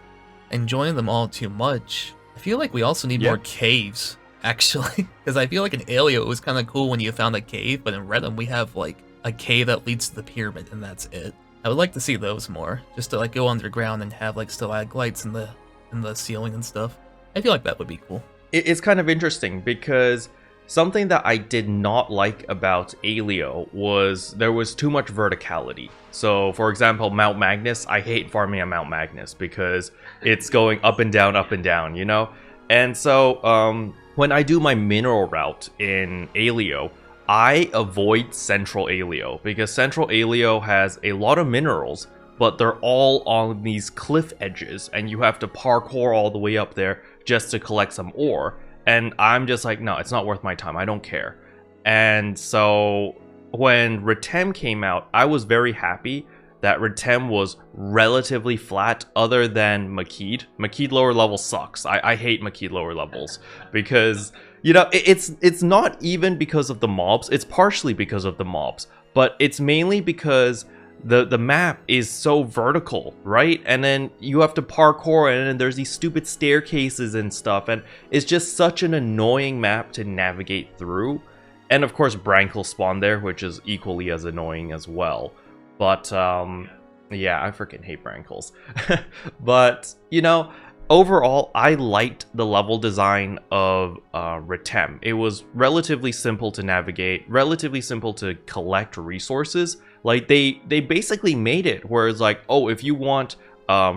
enjoying them all too much. I feel like we also need more caves, actually, because I feel like in Alio it was kind of cool when you found a cave, but in Redem we have like a cave that leads to the pyramid and that's it. I would like to see those more, just to like go underground and have like stalagmites in the ceiling and stuff. I feel like that would be cool. It's kind of interesting, because something that I did not like about Alio was there was too much verticality. So, for example, Mount Magnus, I hate farming at Mount Magnus because it's going up and down, you know? And so, when I do my mineral route in Alio, I avoid Central Alio, because Central Alio has a lot of minerals, but they're all on these cliff edges, and you have to parkour all the way up there just to collect some ore. And I'm just like, no, it's not worth my time. I don't care. And so when Retem came out, I was very happy that Retem was relatively flat, other than Makid. Makid lower level sucks. I hate Makid lower levels, because, you know, it's not even because of the mobs. It's partially because of the mobs, but it's mainly because the map is so vertical, right? And then you have to parkour, and then there's these stupid staircases and stuff, and it's just such an annoying map to navigate through. And of course Brankle spawn there, which is equally as annoying as well. But yeah, I freaking hate Brankles. But, you know, overall I liked the level design of Retem. It was relatively simple to navigate, relatively simple to collect resources. Like, they basically made it where it's like, oh, if you want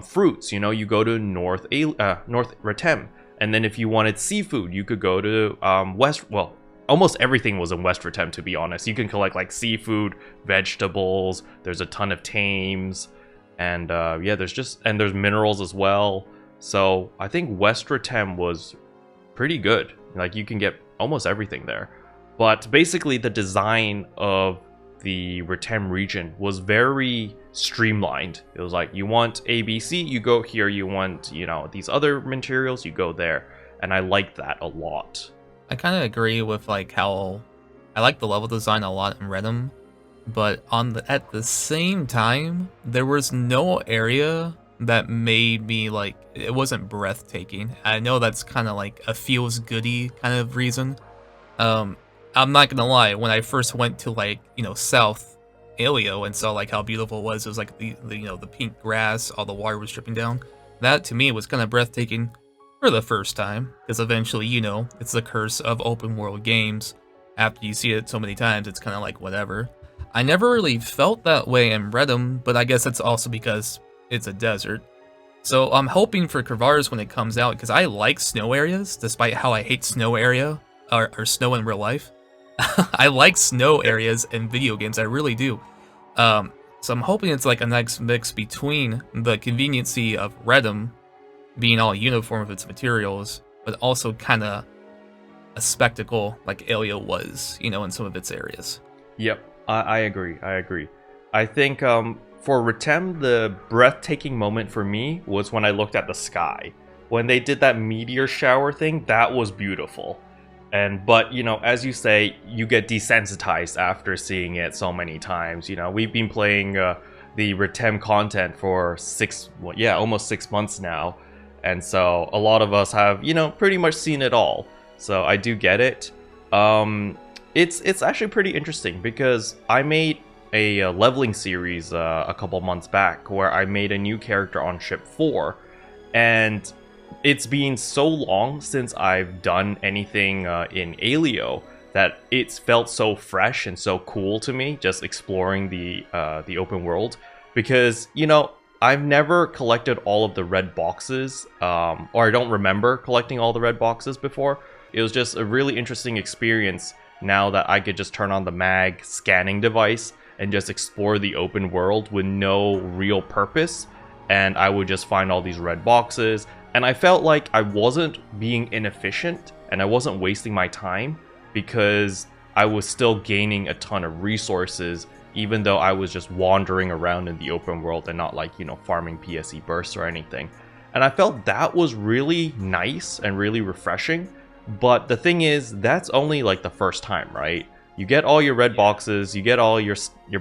fruits, you know, you go to North Retem. And then if you wanted seafood, you could go to almost everything was in West Retem, to be honest. You can collect like seafood, vegetables, there's a ton of tames, and yeah, there's minerals as well. So I think West Retem was pretty good. Like, you can get almost everything there. But basically the design of the Retem region was very streamlined. It was like, you want ABC, you go here. You want, you know, these other materials, you go there. And I liked that a lot. I kind of agree with like how I like the level design a lot in Retem, but at the same time, there was no area that made me like, it wasn't breathtaking. I know that's kind of like a feels goody kind of reason. I'm not gonna lie, when I first went to like, you know, South Alio and saw like how beautiful it was like the you know, the pink grass, all the water was dripping down. That to me was kind of breathtaking for the first time, because eventually, you know, it's the curse of open world games. After you see it so many times, it's kind of like whatever. I never really felt that way in Retem, but I guess it's also because it's a desert. So I'm hoping for Kravaris when it comes out, because I like snow areas, despite how I hate snow area, or snow in real life. I like snow areas in video games, I really do. So I'm hoping it's like a nice mix between the conveniency of Retem being all uniform with its materials, but also kind of a spectacle like Alio was, you know, in some of its areas. Yep, I agree. I think for Retem, the breathtaking moment for me was when I looked at the sky. When they did that meteor shower thing, that was beautiful. But, you know, as you say, you get desensitized after seeing it so many times. You know, we've been playing the Retem content for almost 6 months now. And so a lot of us have, you know, pretty much seen it all. So I do get it. It's actually pretty interesting because I made a leveling series a couple months back where I made a new character on ship 4. And it's been so long since I've done anything in Alio that it's felt so fresh and so cool to me, just exploring the open world. Because, you know, I've never collected all of the red boxes, or I don't remember collecting all the red boxes before. It was just a really interesting experience now that I could just turn on the mag scanning device and just explore the open world with no real purpose. And I would just find all these red boxes. And I felt like I wasn't being inefficient and I wasn't wasting my time because I was still gaining a ton of resources, even though I was just wandering around in the open world and not like, you know, farming PSE bursts or anything. And I felt that was really nice and really refreshing. But the thing is, that's only like the first time, right? You get all your red boxes, you get all your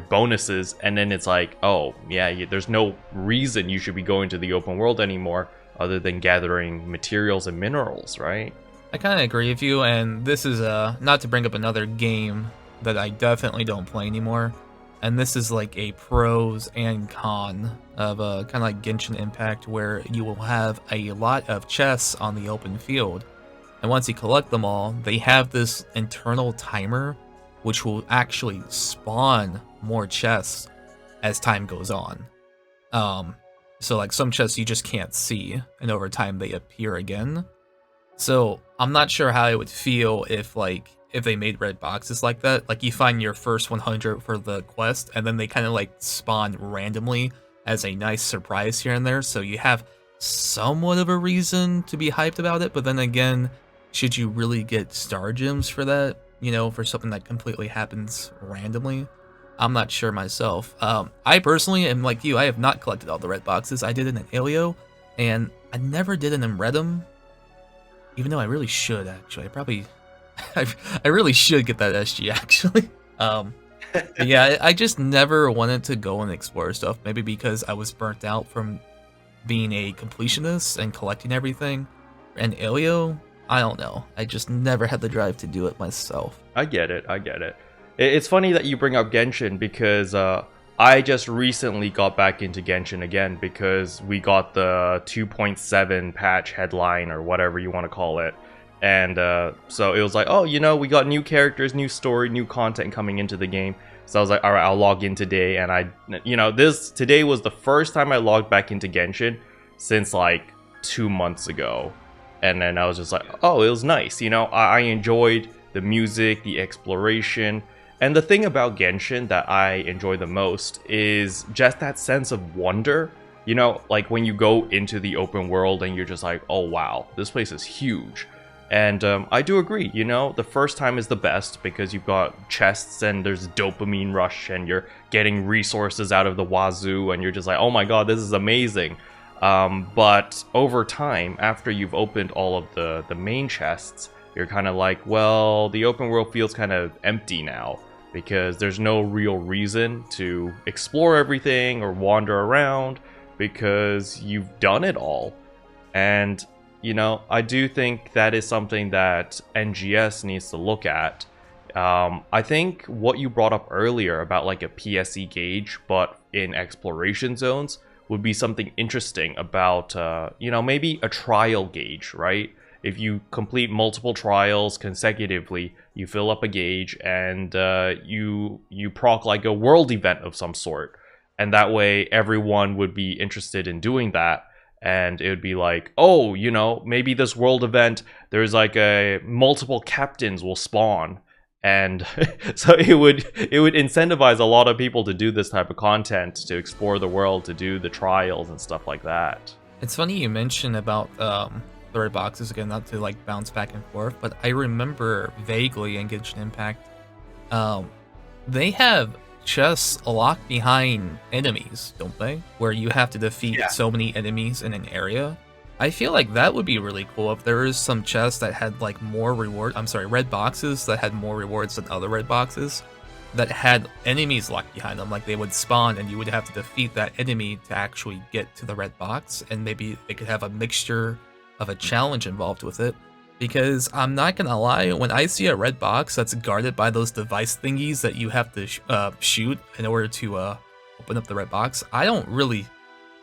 bonuses, and then it's like, oh, yeah, there's no reason you should be going to the open world anymore other than gathering materials and minerals, right? I kind of agree with you, and this is not to bring up another game that I definitely don't play anymore, and this is like a pros and con of kind of like Genshin Impact, where you will have a lot of chests on the open field, and once you collect them all, they have this internal timer which will actually spawn more chests as time goes on. So like some chests you just can't see, and over time they appear again. So I'm not sure how it would feel if they made red boxes like that. Like you find your first 100 for the quest, and then they kind of like spawn randomly as a nice surprise here and there. So you have somewhat of a reason to be hyped about it. But then again, should you really get star gems for that? You know, for something that completely happens randomly? I'm not sure myself. I personally am like you. I have not collected all the red boxes. I did it in Alio, and I never did it in Retem. Even though I really should, actually. I really should get that SG, actually. But yeah, I just never wanted to go and explore stuff. Maybe because I was burnt out from being a completionist and collecting everything. And Alio, I don't know. I just never had the drive to do it myself. I get it. It's funny that you bring up Genshin because I just recently got back into Genshin again because we got the 2.7 patch headline or whatever you want to call it. And so it was like, oh, you know, we got new characters, new story, new content coming into the game. So I was like, all right, I'll log in today. And today was the first time I logged back into Genshin since like 2 months ago. And then I was just like, oh, it was nice. You know, I enjoyed the music, the exploration. And the thing about Genshin that I enjoy the most is just that sense of wonder. You know, like when you go into the open world and you're just like, oh wow, this place is huge. And I do agree, you know, the first time is the best because you've got chests and there's dopamine rush and you're getting resources out of the wazoo and you're just like, oh my god, this is amazing. But over time, after you've opened all of the main chests, you're kind of like, well, the open world feels kind of empty now. Because there's no real reason to explore everything or wander around because you've done it all. And, you know, I do think that is something that NGS needs to look at. I think what you brought up earlier about like a PSE gauge, but in exploration zones, would be something interesting about, you know, maybe a trial gauge, right? If you complete multiple trials consecutively, you fill up a gauge and you proc like a world event of some sort. And that way everyone would be interested in doing that. And it would be like, oh, you know, maybe this world event, there's like multiple captains will spawn. And so it would incentivize a lot of people to do this type of content, to explore the world, to do the trials and stuff like that. It's funny you mentioned about the red boxes again, not to like bounce back and forth, but I remember vaguely in Genshin Impact, they have chests locked behind enemies, don't they? Where you have to defeat so many enemies in an area. I feel like that would be really cool if there is some chests that had like more reward. I'm sorry, red boxes that had more rewards than other red boxes that had enemies locked behind them. Like they would spawn and you would have to defeat that enemy to actually get to the red box, and maybe it could have a mixture of a challenge involved with it. Because I'm not gonna lie, when I see a red box that's guarded by those device thingies that you have to shoot in order to open up the red box, I don't really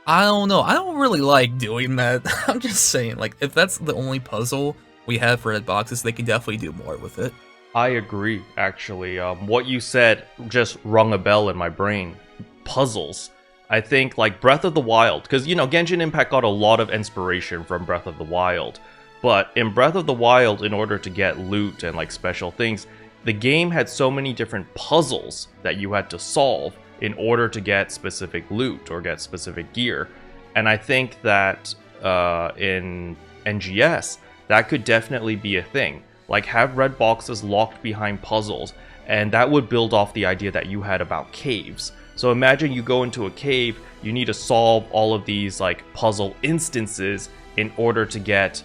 like doing that. I'm just saying, like, if that's the only puzzle we have for red boxes, they can definitely do more with it. I agree, actually. What you said just rung a bell in my brain. Puzzles. I think like Breath of the Wild, because you know Genshin Impact got a lot of inspiration from Breath of the Wild, but in Breath of the Wild, in order to get loot and like special things, the game had so many different puzzles that you had to solve in order to get specific loot or get specific gear. And I think that in NGS, that could definitely be a thing. Like have red boxes locked behind puzzles, and that would build off the idea that you had about caves. So imagine you go into a cave, you need to solve all of these like puzzle instances in order to get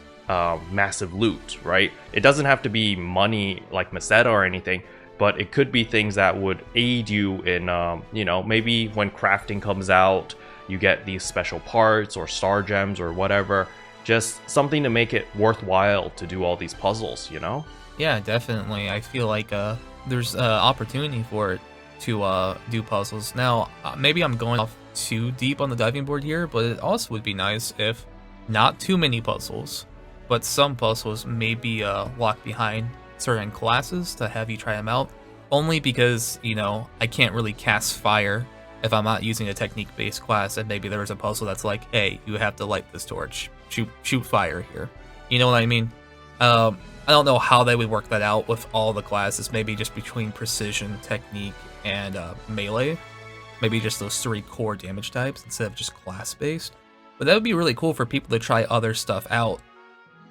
massive loot, right? It doesn't have to be money like Meseta or anything, but it could be things that would aid you in, you know, maybe when crafting comes out, you get these special parts or star gems or whatever. Just something to make it worthwhile to do all these puzzles, you know? Yeah, definitely. I feel like there's opportunity for it to do puzzles. Now, maybe I'm going off too deep on the diving board here, but it also would be nice if not too many puzzles, but some puzzles may be locked behind certain classes to have you try them out. Only because, you know, I can't really cast fire if I'm not using a technique-based class, and maybe there's a puzzle that's like, hey, you have to light this torch, shoot fire here. You know what I mean? I don't know how they would work that out with all the classes, maybe just between precision, technique, and melee. Maybe just those 3 core damage types instead of just class-based. But that would be really cool for people to try other stuff out.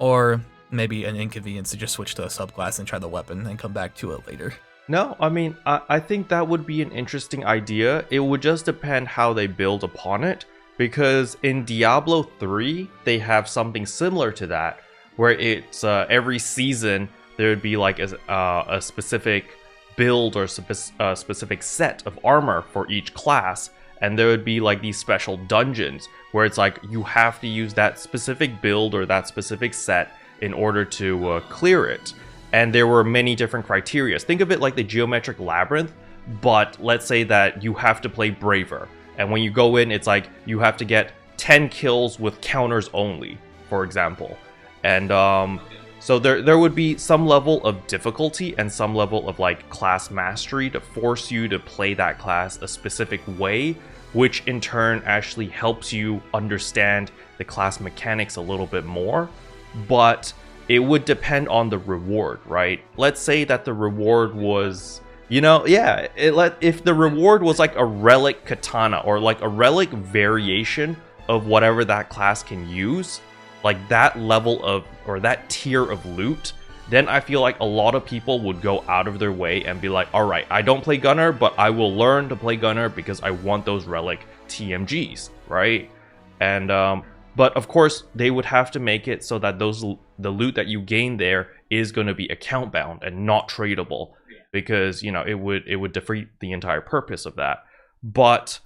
Or maybe an inconvenience to just switch to a subclass and try the weapon and come back to it later. No, I mean, I think that would be an interesting idea. It would just depend how they build upon it. Because in Diablo 3, they have something similar to that, where it's every season there would be like a specific build or specific set of armor for each class, and there would be like these special dungeons where it's like you have to use that specific build or that specific set in order to clear it. And there were many different criteria. Think of it like the geometric labyrinth, but let's say that you have to play braver, and when you go in, it's like you have to get 10 kills with counters only, for example. And so there would be some level of difficulty and some level of like class mastery to force you to play that class a specific way, which in turn actually helps you understand the class mechanics a little bit more. But it would depend on the reward, right? Let's say that the reward was, if the reward was like a relic katana or like a relic variation of whatever that class can use, like that level of, or that tier of loot, then I feel like a lot of people would go out of their way and be like, all right, I don't play gunner, but I will learn to play gunner because I want those relic TMGs, right? And but of course they would have to make it so that the loot that you gain there is going to be account bound and not tradable, because it would defeat the entire purpose of that. But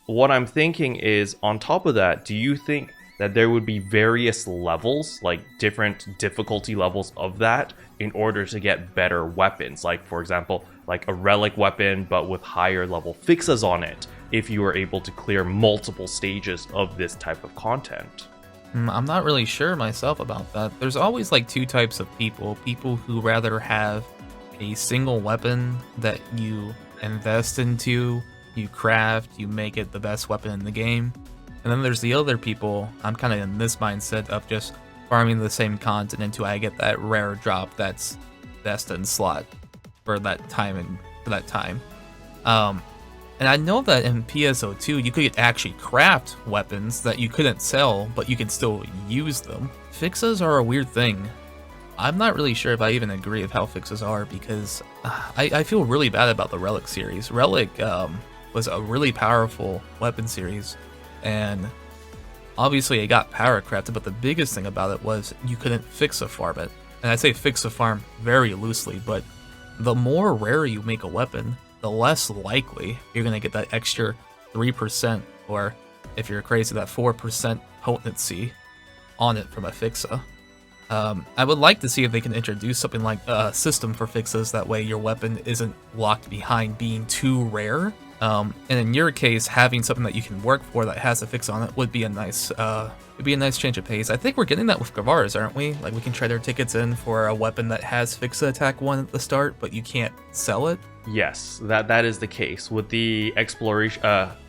what I'm thinking is, on top of that, do you think that there would be various levels, like different difficulty levels of that, in order to get better weapons? Like, for example, like a relic weapon, but with higher level fixes on it, if you were able to clear multiple stages of this type of content. I'm not really sure myself about that. There's always like two types of people. People who rather have a single weapon that you invest into, you craft, you make it the best weapon in the game. And then there's the other people, I'm kind of in this mindset of just farming the same content until I get that rare drop that's destined slot for that time and I know that in PSO2 you could actually craft weapons that you couldn't sell, but you could still use them. Fixes are a weird thing. I'm not really sure if I even agree with how fixes are, because I feel really bad about the Relic series. Relic was a really powerful weapon series, and obviously it got power crafted, but the biggest thing about it was you couldn't fixa farm it. And I say fixa farm very loosely, but the more rare you make a weapon, the less likely you're going to get that extra 3%, or if you're crazy, that 4% potency on it from a fixa. I would like to see if they can introduce something like a system for fixes, that way your weapon isn't locked behind being too rare. And in your case, having something that you can work for that has a fix on it would be a nice change of pace. I think we're getting that with Gavaras, aren't we? Like, we can trade our tickets in for a weapon that has fixa attack 1 at the start, but you can't sell it. Yes, that is the case with the exploration,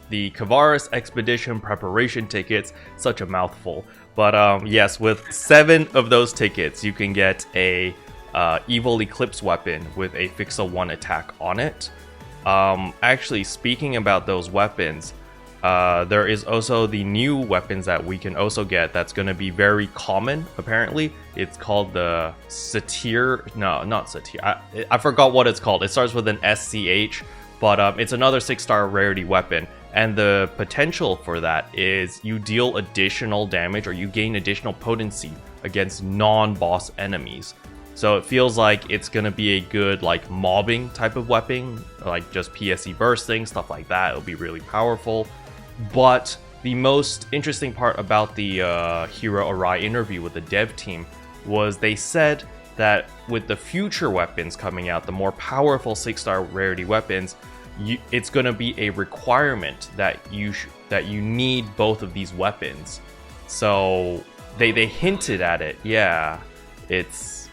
the Kavaris expedition preparation tickets. Such a mouthful, but yes, with 7 of those tickets, you can get a evil eclipse weapon with a fixa 1 attack on it. Actually, speaking about those weapons, there is also the new weapons that we can also get that's going to be very common, apparently. It's called the Satyr. No, not Satyr. I forgot what it's called. It starts with an SCH, but it's another 6-star rarity weapon. And the potential for that is you deal additional damage, or you gain additional potency against non-boss enemies. So it feels like it's going to be a good like mobbing type of weapon, like just PSE bursting, stuff like that. It'll be really powerful. But the most interesting part about the Hero Arai interview with the dev team was they said that with the future weapons coming out, the more powerful 6-star rarity weapons, it's going to be a requirement that you need both of these weapons. So they hinted at it. Yeah, it's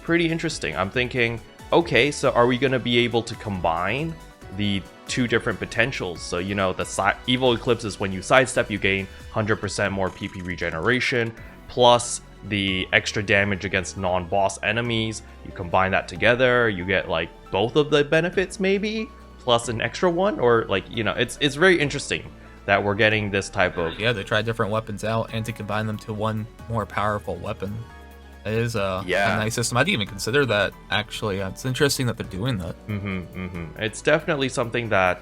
pretty interesting. I'm thinking, okay, so are we going to be able to combine the 2 different potentials? So, the Evil Eclipse is when you sidestep, you gain 100% more PP regeneration, plus the extra damage against non-boss enemies. You combine that together, you get like both of the benefits maybe, plus an extra one, or like, it's very interesting that we're getting this type of... Yeah, they try different weapons out and to combine them to one more powerful weapon. It is a nice system. I didn't even consider that, actually. It's interesting that they're doing that. It's definitely something that,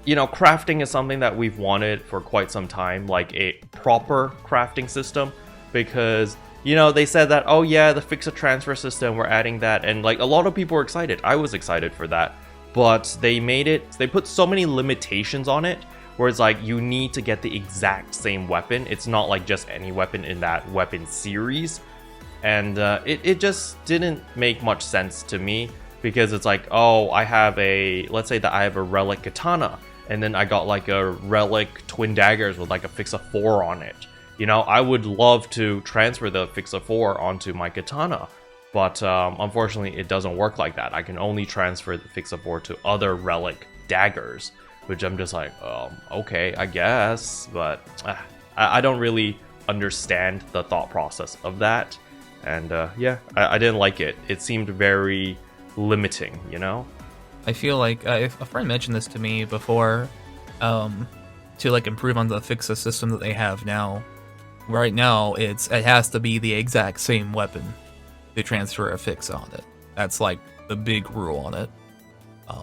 crafting is something that we've wanted for quite some time, like a proper crafting system, because, they said that, oh yeah, the Fixa transfer system, we're adding that, and like a lot of people were excited. I was excited for that, but they put so many limitations on it, where it's like you need to get the exact same weapon. It's not like just any weapon in that weapon series. And it just didn't make much sense to me, because it's like, oh, let's say that I have a relic katana, and then I got like a relic twin daggers with like a fixa 4 on it. I would love to transfer the fixa 4 onto my katana, but unfortunately it doesn't work like that. I can only transfer the fixa 4 to other relic daggers, which I'm just like, okay, I guess, but I don't really understand the thought process of that. And yeah, I didn't like it. It seemed very limiting, you know? I feel like a friend mentioned this to me before, to like improve on the fixa system that they have now. Right now, it has to be the exact same weapon to transfer a fix on it. That's like the big rule on it.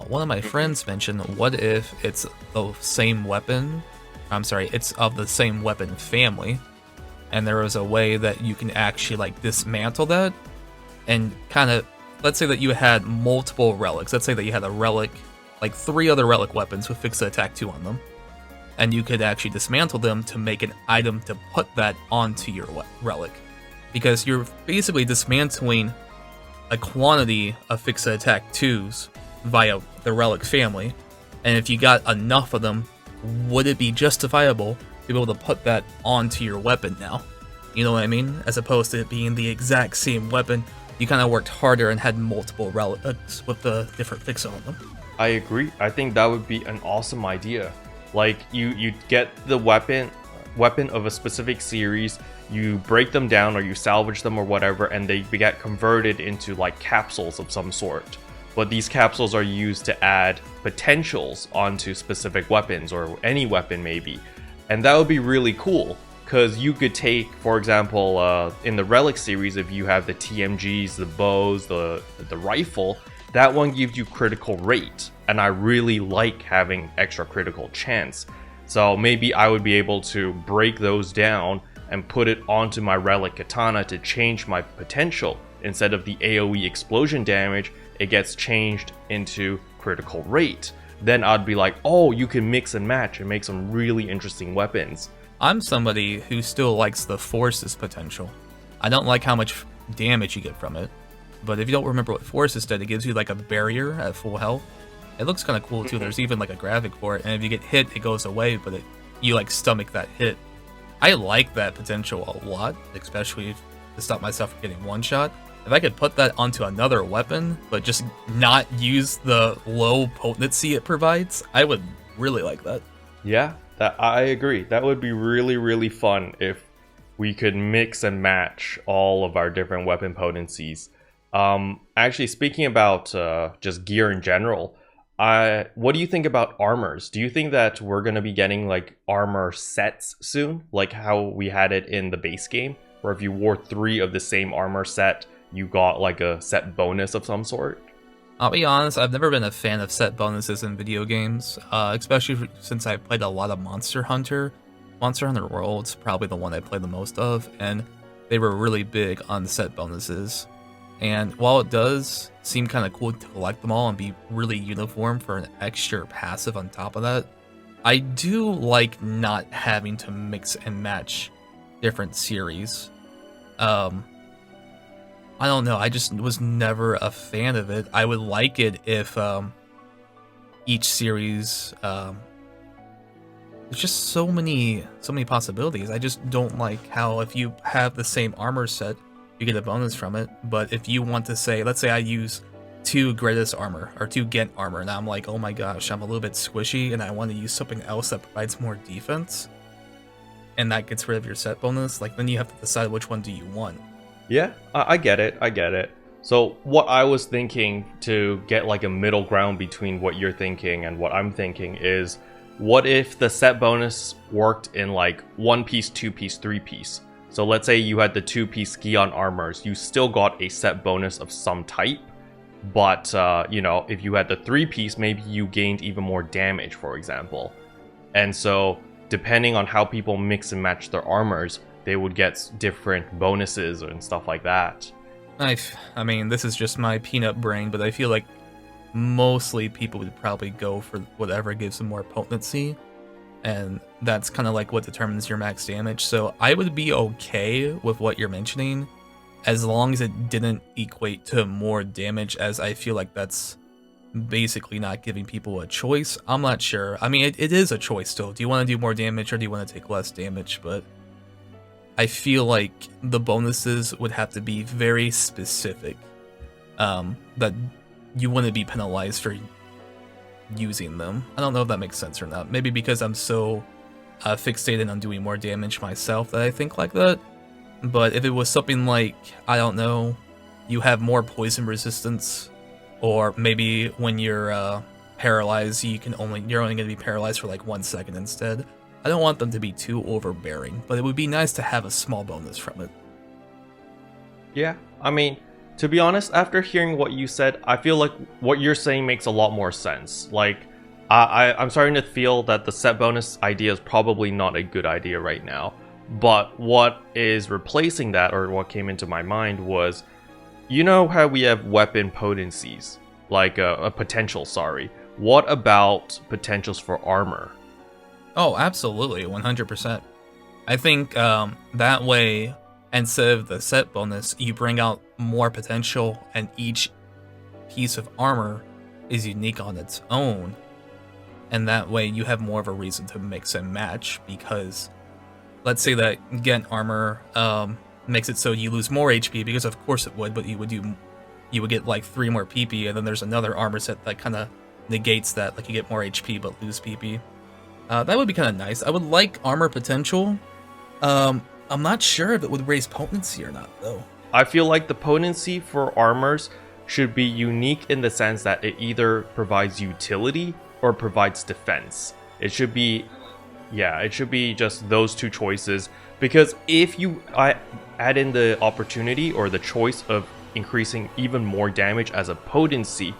One of my friends mentioned, what if it's the same weapon? I'm sorry, it's of the same weapon family, and there was a way that you can actually like dismantle that and kind of, let's say that you had multiple relics. Let's say that you had a relic, like 3 other relic weapons with Fixa Attack 2 on them, and you could actually dismantle them to make an item to put that onto your relic, because you're basically dismantling a quantity of Fixa Attack 2s via the relic family, and if you got enough of them, would it be justifiable to be able to put that onto your weapon now? You know what I mean? As opposed to it being the exact same weapon, you kind of worked harder and had multiple relics with the different fix on them. I agree. I think that would be an awesome idea. Like you get the weapon of a specific series, you break them down or you salvage them or whatever, and they get converted into like capsules of some sort. But these capsules are used to add potentials onto specific weapons, or any weapon maybe. And that would be really cool, because you could take, for example, in the Relic series, if you have the TMGs, the bows, the rifle, that one gives you critical rate. And I really like having extra critical chance. So maybe I would be able to break those down and put it onto my Relic Katana to change my potential. Instead of the AoE explosion damage, it gets changed into critical rate. Then I'd be like, oh, you can mix and match and make some really interesting weapons. I'm somebody who still likes the Force's potential. I don't like how much damage you get from it, but if you don't remember what Forces did, it gives you like a barrier at full health. It looks kind of cool too. There's even like a graphic for it, and if you get hit, it goes away, but you like stomach that hit. I like that potential a lot, especially to stop myself from getting one shot. If I could put that onto another weapon, but just not use the low potency it provides, I would really like that. Yeah, I agree. That would be really, really fun if we could mix and match all of our different weapon potencies. Actually, speaking about just gear in general, what do you think about armors? Do you think that we're going to be getting like armor sets soon? Like how we had it in the base game, where if you wore 3 of the same armor set, you got like a set bonus of some sort? I'll be honest, I've never been a fan of set bonuses in video games, especially since I played a lot of Monster Hunter. Monster Hunter World's probably the one I played the most of, and they were really big on set bonuses. And while it does seem kind of cool to collect them all and be really uniform for an extra passive on top of that, I do like not having to mix and match different series. I don't know, I just was never a fan of it. I would like it if each series, there's just so many possibilities. I just don't like how if you have the same armor set, you get a bonus from it. But if you want to say, let's say I use 2 Greatest Armor or 2 Ghent Armor, and I'm like, oh my gosh, I'm a little bit squishy and I want to use something else that provides more defense, and that gets rid of your set bonus, like then you have to decide which one do you want. Yeah, I get it. So what I was thinking to get like a middle ground between what you're thinking and what I'm thinking is, what if the set bonus worked in like 1-piece, 2-piece, 3-piece? So let's say you had the 2-piece Gion armors, you still got a set bonus of some type, but you know, if you had the 3-piece, maybe you gained even more damage, for example. And so depending on how people mix and match their armors, they would get different bonuses and stuff like that. I mean, this is just my peanut brain, but I feel like mostly people would probably go for whatever gives them more potency, and that's kind of like what determines your max damage. So I would be okay with what you're mentioning, as long as it didn't equate to more damage, as I feel like that's basically not giving people a choice. I'm not sure. I mean, it is a choice still. Do you want to do more damage or do you want to take less damage? But I feel like the bonuses would have to be very specific, that you wouldn't be penalized for using them. I don't know if that makes sense or not. Maybe because I'm so fixated on doing more damage myself that I think like that. But if it was something like, I don't know, you have more poison resistance, or maybe when you're paralyzed, you're only going to be paralyzed for like 1 second instead. I don't want them to be too overbearing, but it would be nice to have a small bonus from it. Yeah, I mean, to be honest, after hearing what you said, I feel like what you're saying makes a lot more sense. Like, I'm starting to feel that the set bonus idea is probably not a good idea right now. But what is replacing that, or what came into my mind, was, you know how we have weapon potencies? Like, a potential, sorry. What about potentials for armor? Oh, absolutely, 100%. I think that way, instead of the set bonus, you bring out more potential, and each piece of armor is unique on its own. And that way you have more of a reason to mix and match, because let's say that getting armor makes it so you lose more HP, because of course it would, but you would get like 3 more PP, and then there's another armor set that kind of negates that, like you get more HP but lose PP. That would be kind of nice. I would like armor potential. I'm not sure if it would raise potency or not, though. I feel like the potency for armors should be unique in the sense that it either provides utility or provides defense. It should be just those two choices, because if you add in the opportunity or the choice of increasing even more damage as a potency,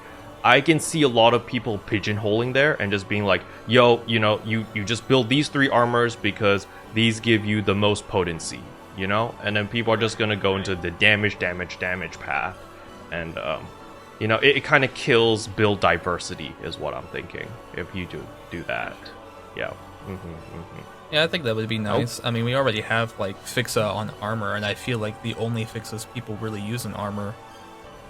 I can see a lot of people pigeonholing there and just being like, yo, you just build these 3 armors because these give you the most potency, and then people are just gonna go into the damage path, and it kind of kills build diversity is what I'm thinking if you do that. Yeah. Yeah, I think that would be nice. I mean, we already have like Fixa on armor, and I feel like the only Fixas people really use in armor,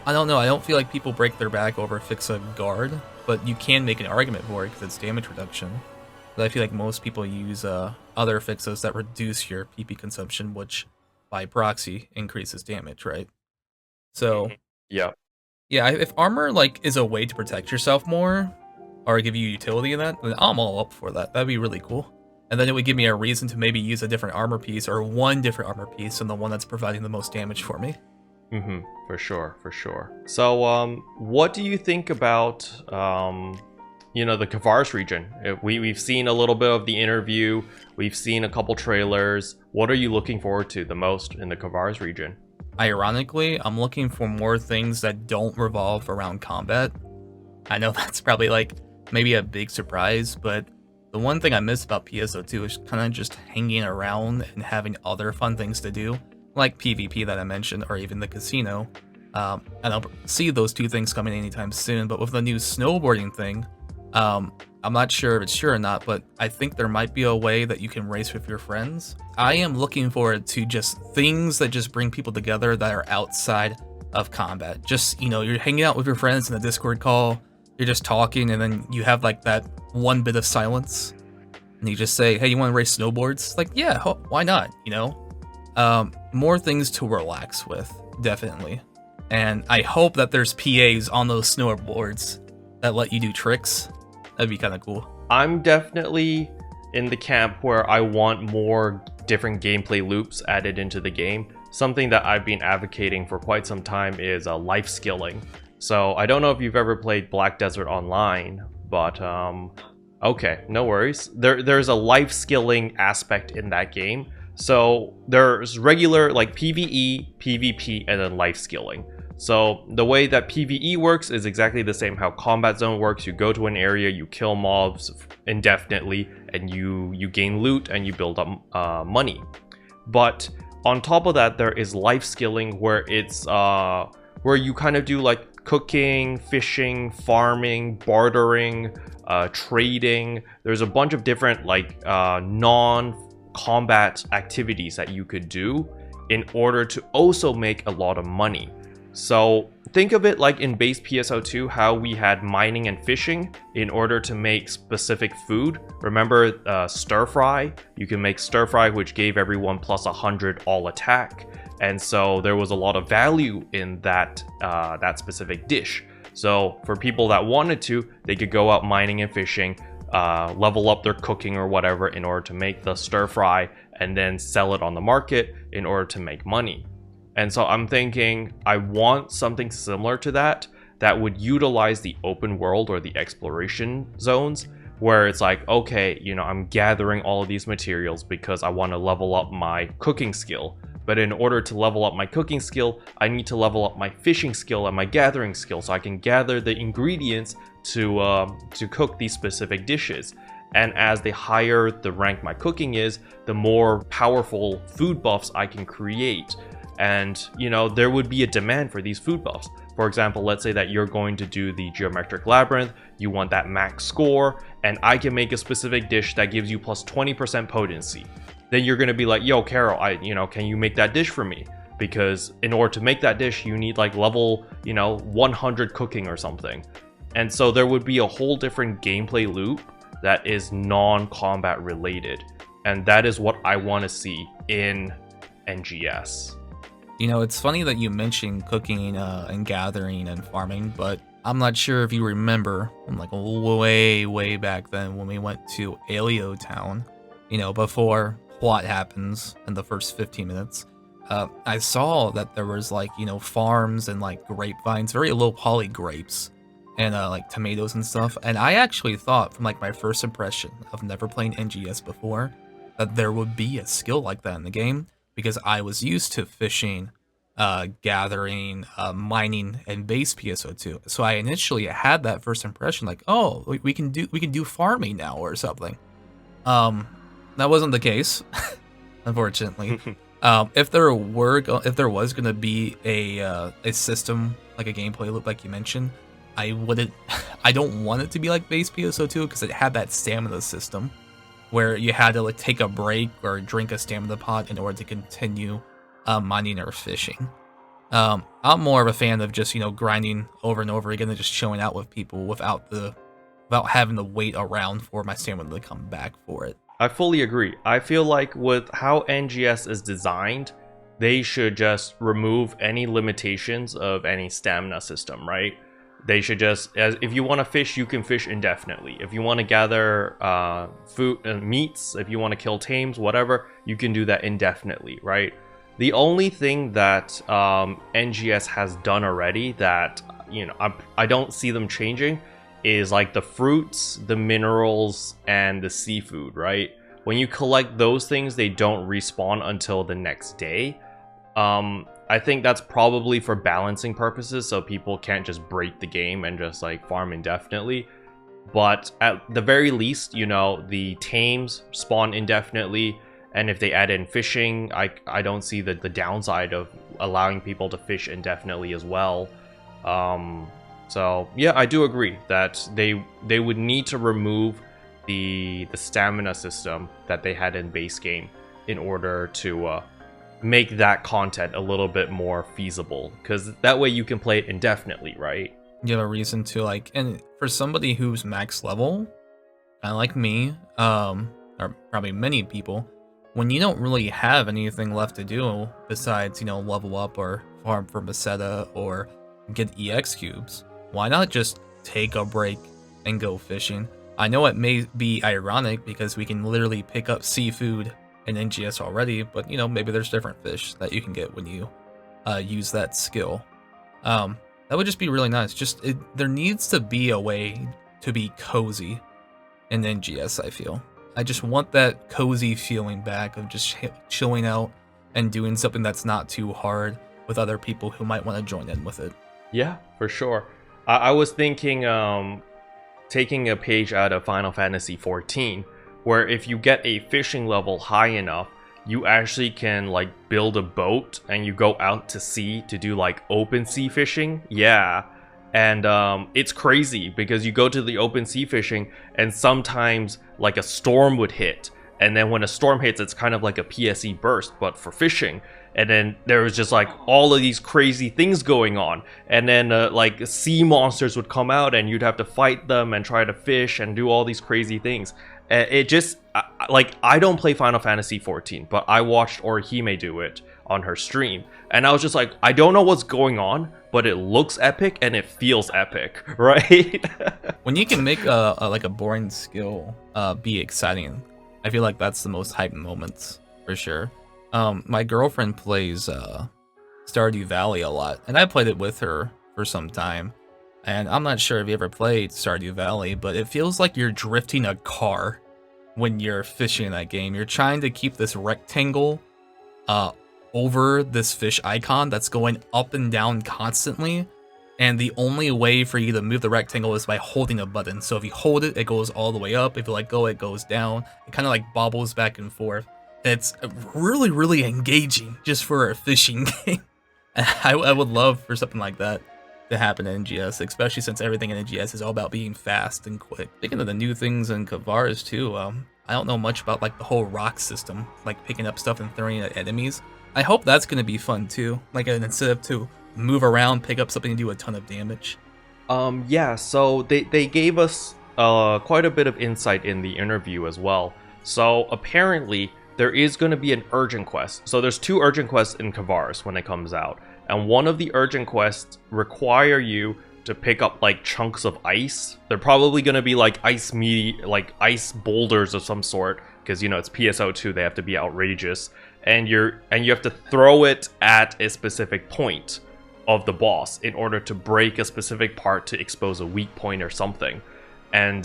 I don't know, I don't feel like people break their back over Fixa guard, but you can make an argument for it because it's damage reduction. But I feel like most people use other Fixas that reduce your PP consumption, which by proxy increases damage, right? So yeah, if armor like is a way to protect yourself more, or give you utility in that, then I'm all up for that. That'd be really cool. And then it would give me a reason to maybe use a different armor piece, or one different armor piece than the one that's providing the most damage for me. For sure. So, what do you think about, the Kavaris region? We've seen a little bit of the interview, we've seen a couple trailers. What are you looking forward to the most in the Kavaris region? Ironically, I'm looking for more things that don't revolve around combat. I know that's probably like maybe a big surprise, but the one thing I miss about PSO2 is kind of just hanging around and having other fun things to do, like PvP that I mentioned, or even the casino. And I'll see those 2 things coming anytime soon, but with the new snowboarding thing, I'm not sure if it's sure or not, but I think there might be a way that you can race with your friends. I am looking forward to just things that just bring people together that are outside of combat. Just, you're hanging out with your friends in a Discord call, you're just talking, and then you have like that one bit of silence, and you just say, hey, you want to race snowboards? Like, yeah, why not, more things to relax with, definitely. And I hope that there's PAs on those snowboards that let you do tricks. That'd be kind of cool. I'm definitely in the camp where I want more different gameplay loops added into the game. Something that I've been advocating for quite some time is life skilling. So I don't know if you've ever played Black Desert Online, but okay, no worries. There's a life skilling aspect in that game. So there's regular like PvE, PvP, and then life skilling. So the way that PvE works is exactly the same how Combat Zone works. You go to an area, you kill mobs indefinitely, and you gain loot and you build up money. But on top of that, there is life skilling, where it's where you kind of do like cooking, fishing, farming, bartering, trading. There's a bunch of different like non-combat activities that you could do in order to also make a lot of money. So think of it like in base PSO2, how we had mining and fishing in order to make specific food. Remember stir fry? You can make stir fry, which gave everyone plus 100 all attack. And so there was a lot of value in that that specific dish. So for people that wanted to, they could go out mining and fishing, level up their cooking or whatever in order to make the stir fry, and then sell it on the market in order to make money. And so I'm thinking I want something similar to that would utilize the open world or the exploration zones, where it's like, okay, you know, I'm gathering all of these materials because I want to level up my cooking skill. But in order to level up my cooking skill, I need to level up my fishing skill and my gathering skill, so I can gather the ingredients to cook these specific dishes. And as the higher the rank my cooking is, the more powerful food buffs I can create. And, you know, there would be a demand for these food buffs. For example, let's say that you're going to do the geometric labyrinth, you want that max score, and I can make a specific dish that gives you plus 20% potency. Then you're going to be like, yo, Carol, can you make that dish for me? Because in order to make that dish, you need like level, 100 cooking or something. And so there would be a whole different gameplay loop that is non-combat related. And that is what I want to see in NGS. You know, it's funny that you mentioned cooking and gathering and farming, but I'm not sure if you remember, like way back then when we went to Alio Town, before plot happens in the first 15 minutes, I saw that there was like, farms and like grapevines, very low poly grapes and like tomatoes and stuff. And I actually thought from like my first impression of never playing NGS before that there would be a skill like that in the game, because I was used to fishing, gathering, mining, and base PSO2. So I initially had that first impression, like, oh, we can do farming now or something. That wasn't the case, unfortunately. If there was gonna be a system like a gameplay loop like you mentioned, I don't want it to be like base PSO2, because it had that stamina system where you had to like take a break or drink a stamina pot in order to continue mining or fishing. I'm more of a fan of just grinding over and over again and just chilling out with people without having to wait around for my stamina to come back for it. I fully agree. I feel like with how NGS is designed, they should just remove any limitations of any stamina system, right? They should just, if you want to fish, you can fish indefinitely. If you want to gather food and meats, if you want to kill tames, whatever, you can do that indefinitely, right? The only thing that NGS has done already that, I don't see them changing is like the fruits, the minerals, and the seafood, right? When you collect those things, they don't respawn until the next day. I think that's probably for balancing purposes, so people can't just break the game and just like farm indefinitely. But at the very least, the tames spawn indefinitely, and if they add in fishing, I don't see the downside of allowing people to fish indefinitely as well. So yeah, I do agree that they would need to remove the stamina system that they had in base game in order to make that content a little bit more feasible, because that way you can play it indefinitely, right? You have a reason to like, and for somebody who's max level, kind of like me, or probably many people, when you don't really have anything left to do besides, level up or farm for Meseta or get EX cubes, why not just take a break and go fishing? I know it may be ironic because we can literally pick up seafood in NGS already, but maybe there's different fish that you can get when you use that skill. That would just be really nice. There needs to be a way to be cozy in NGS, I feel. I just want that cozy feeling back of just chilling out and doing something that's not too hard with other people who might want to join in with it. Yeah, for sure. I was thinking taking a page out of Final Fantasy 14, where if you get a fishing level high enough, you actually can like build a boat and you go out to sea to do like open sea fishing. Yeah. And it's crazy because you go to the open sea fishing and sometimes like a storm would hit. And then when a storm hits, it's kind of like a PSE burst, but for fishing. And then there was just like all of these crazy things going on. And then like sea monsters would come out and you'd have to fight them and try to fish and do all these crazy things. It just, like, I don't play Final Fantasy 14, but I watched Orihime do it on her stream. And I was just like, I don't know what's going on, but it looks epic and it feels epic, right? When you can make a boring skill be exciting, I feel like that's the most hype moments for sure. My girlfriend plays Stardew Valley a lot, and I played it with her for some time. And I'm not sure if you ever played Stardew Valley, but it feels like you're drifting a car when you're fishing in that game. You're trying to keep this rectangle uh, over this fish icon that's going up and down constantly. And the only way for you to move the rectangle is by holding a button. So if you hold it, it goes all the way up. If you let go, it goes down. It kind of like bobbles back and forth. And it's really, really engaging just for a fishing game. I would love for something like that to happen in NGS, especially since everything in NGS is all about being fast and quick. Speaking of the new things in Kavaris too, I don't know much about like the whole rock system, like picking up stuff and throwing it at enemies. I hope that's gonna be fun too, like an incentive to move around, pick up something, and do a ton of damage. Yeah, so they gave us quite a bit of insight in the interview as well. So apparently there is going to be an urgent quest. So there's 2 urgent quests in Kavaris when it comes out. And one of the urgent quests require you to pick up like chunks of ice. They're probably going to be like ice boulders of some sort, because you know it's PSO2, they have to be outrageous. And you have to throw it at a specific point of the boss in order to break a specific part to expose a weak point or something. And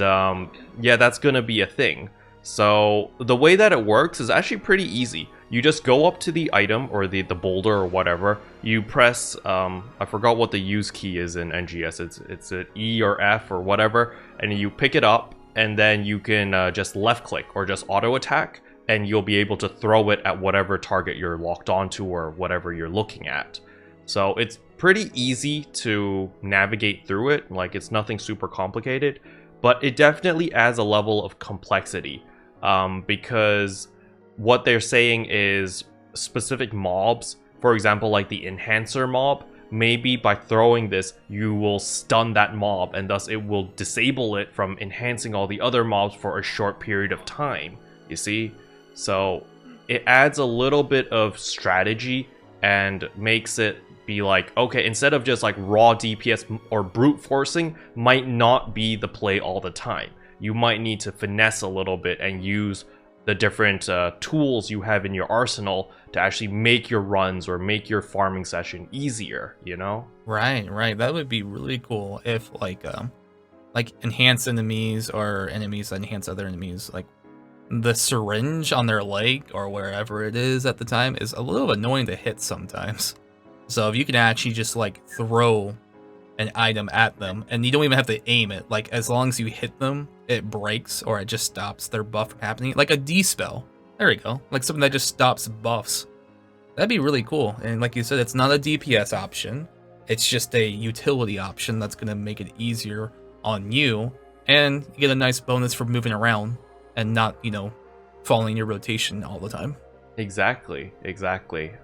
yeah, that's going to be a thing. So the way that it works is actually pretty easy. You just go up to the item or the boulder or whatever. You press, I forgot what the use key is in NGS. It's an E or F or whatever. And you pick it up and then you can just left click or just auto attack. And you'll be able to throw it at whatever target you're locked onto or whatever you're looking at. So it's pretty easy to navigate through it. Like, it's nothing super complicated. But it definitely adds a level of complexity. Because what they're saying is specific mobs, for example, like the enhancer mob, maybe by throwing this, you will stun that mob, and thus it will disable it from enhancing all the other mobs for a short period of time, you see? So it adds a little bit of strategy and makes it be like, okay, instead of just like raw DPS or brute forcing might not be the play all the time. You might need to finesse a little bit and use the different tools you have in your arsenal to actually make your runs or make your farming session easier, you know? Right. That would be really cool if like enhance enemies or enemies that enhance other enemies, like the syringe on their leg or wherever it is at the time is a little annoying to hit sometimes. So if you can actually just like throw an item at them and you don't even have to aim it, like as long as you hit them, it breaks or it just stops their buff from happening. Like a D-spell. There we go. Like something that just stops buffs. That'd be really cool. And like you said, it's not a DPS option. It's just a utility option that's going to make it easier on you. And you get a nice bonus for moving around and not, you know, following your rotation all the time. Exactly.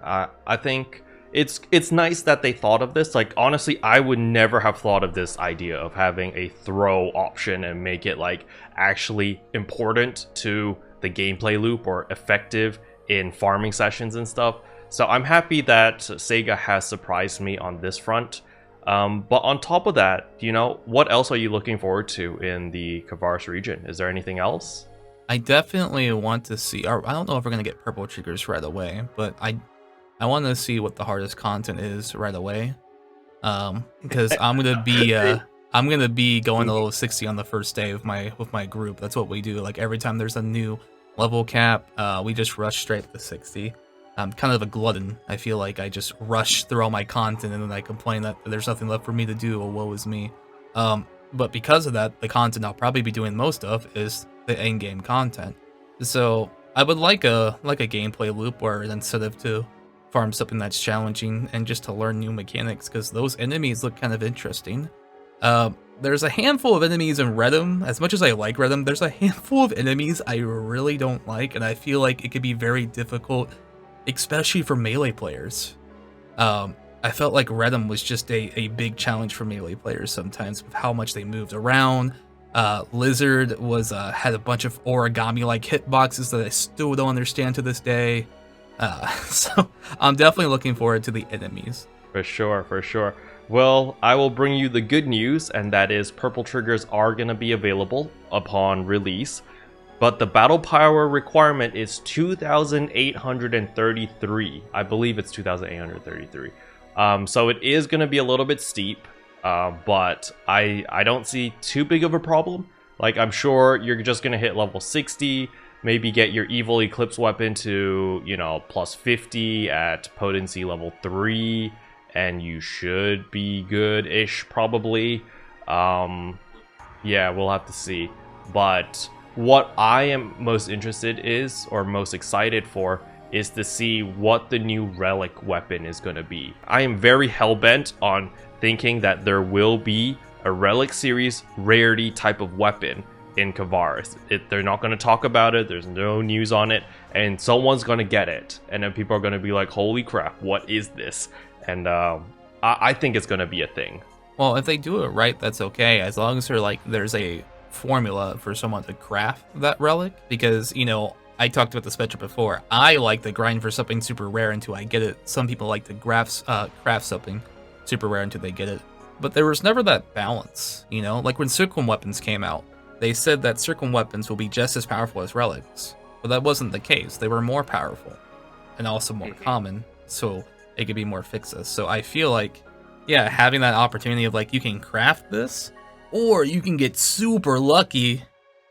I think it's nice that they thought of this. Like, honestly, I would never have thought of this idea of having a throw option and make it like actually important to the gameplay loop or effective in farming sessions and stuff. So I'm happy that Sega has surprised me on this front. But on top of that, you know, what else are you looking forward to in the Kavaris region? Is there anything else? I definitely want to see, or I don't know if we're going to get purple triggers right away, but I want to see what the hardest content is right away. Because I'm going to be going to level 60 on the first day with my group. That's what we do. Like every time there's a new level cap, we just rush straight to 60. I'm kind of a glutton. I feel like I just rush through all my content and then I complain that there's nothing left for me to do. Oh, woe is me. But because of that, the content I'll probably be doing most of is the end game content. So I would like a gameplay loop where instead of to farm something that's challenging and just to learn new mechanics, because those enemies look kind of interesting. There's a handful of enemies in Redum. As much as I like Redum, there's a handful of enemies I really don't like, and I feel like it could be very difficult, especially for melee players. I felt like Redum was just a big challenge for melee players sometimes with how much they moved around. Lizard was had a bunch of origami-like hitboxes that I still don't understand to this day. So I'm definitely looking forward to the enemies. For sure. Well, I will bring you the good news, and that is purple triggers are going to be available upon release. but the battle power requirement is 2,833. I believe it's 2,833. So it is going to be a little bit steep, but I don't see too big of a problem. Like, I'm sure you're just going to hit level 60, maybe get your evil eclipse weapon to, you know, plus 50 at potency level 3, and you should be good-ish, probably. Yeah, we'll have to see. But what I am most interested is, or most excited for, is to see what the new relic weapon is going to be. I am very hell-bent on thinking that there will be a relic series rarity type of weapon in Kavaris. They're not going to talk about it, there's no news on it, and someone's going to get it. And then people are going to be like, holy crap, what is this? And I think it's going to be a thing. Well, if they do it right, that's okay, as long as there's a formula for someone to craft that relic. Because, you know, I talked about the spectrum before. I like to grind for something super rare until I get it. Some people like to craft something super rare until they get it. But there was never that balance, you know? Like when circum weapons came out, they said that circum weapons will be just as powerful as relics. But that wasn't the case. They were more powerful and also more common, so it could be more fixes. So I feel like, yeah, having that opportunity of like, you can craft this or you can get super lucky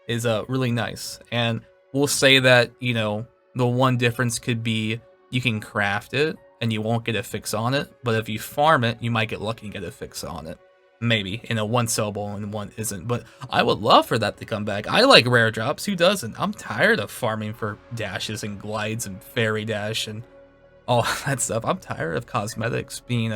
is really nice. And we'll say that, you know, the one difference could be you can craft it and you won't get a fix on it, but if you farm it, you might get lucky and get a fix on it. Maybe in a one sellable and one isn't, but I would love for that to come back. I like rare drops, who doesn't? I'm tired of farming for dashes and glides and fairy dash and all that stuff. I'm tired of cosmetics being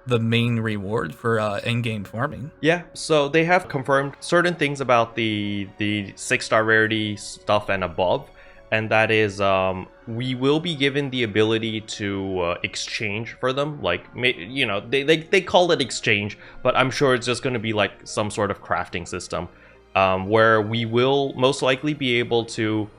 the main reward for in-game farming. Yeah, so they have confirmed certain things about the 6-star rarity stuff and above, and that is we will be given the ability to exchange for them. Like, you know, they call it exchange, but I'm sure it's just going to be like some sort of crafting system where we will most likely be able to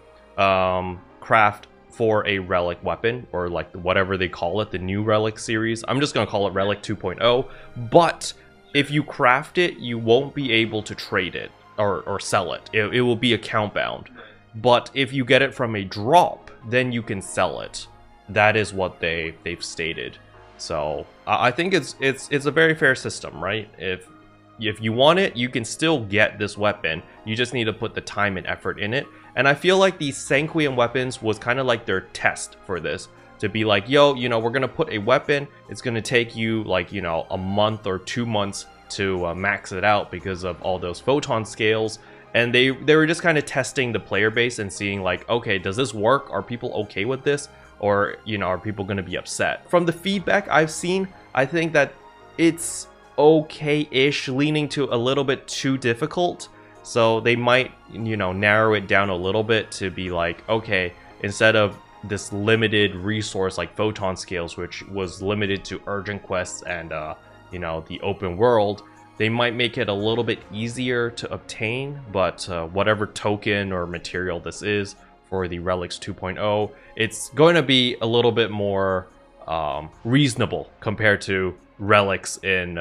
craft for a relic weapon, or like whatever they call it, the new relic series. I'm just going to call it Relic 2.0, but if you craft it, you won't be able to trade it or sell it. It will be account bound. But if you get it from a drop, then you can sell it. That is what they've stated. So I think it's a very fair system, right? If you want it, you can still get this weapon. You just need to put the time and effort in it. And I feel like these Sanquian weapons was kind of like their test for this. To be like, yo, you know, we're going to put a weapon. It's going to take you like, you know, a month or 2 months to max it out because of all those photon scales. And they were just kind of testing the player base and seeing like, okay, does this work? Are people okay with this? Or, you know, are people going to be upset? From the feedback I've seen, I think that it's okay-ish, leaning to a little bit too difficult. So they might, you know, narrow it down a little bit to be like, okay, instead of this limited resource like photon scales, which was limited to urgent quests and, you know, the open world, they might make it a little bit easier to obtain. But whatever token or material this is for the Relics 2.0, it's going to be a little bit more reasonable compared to Relics in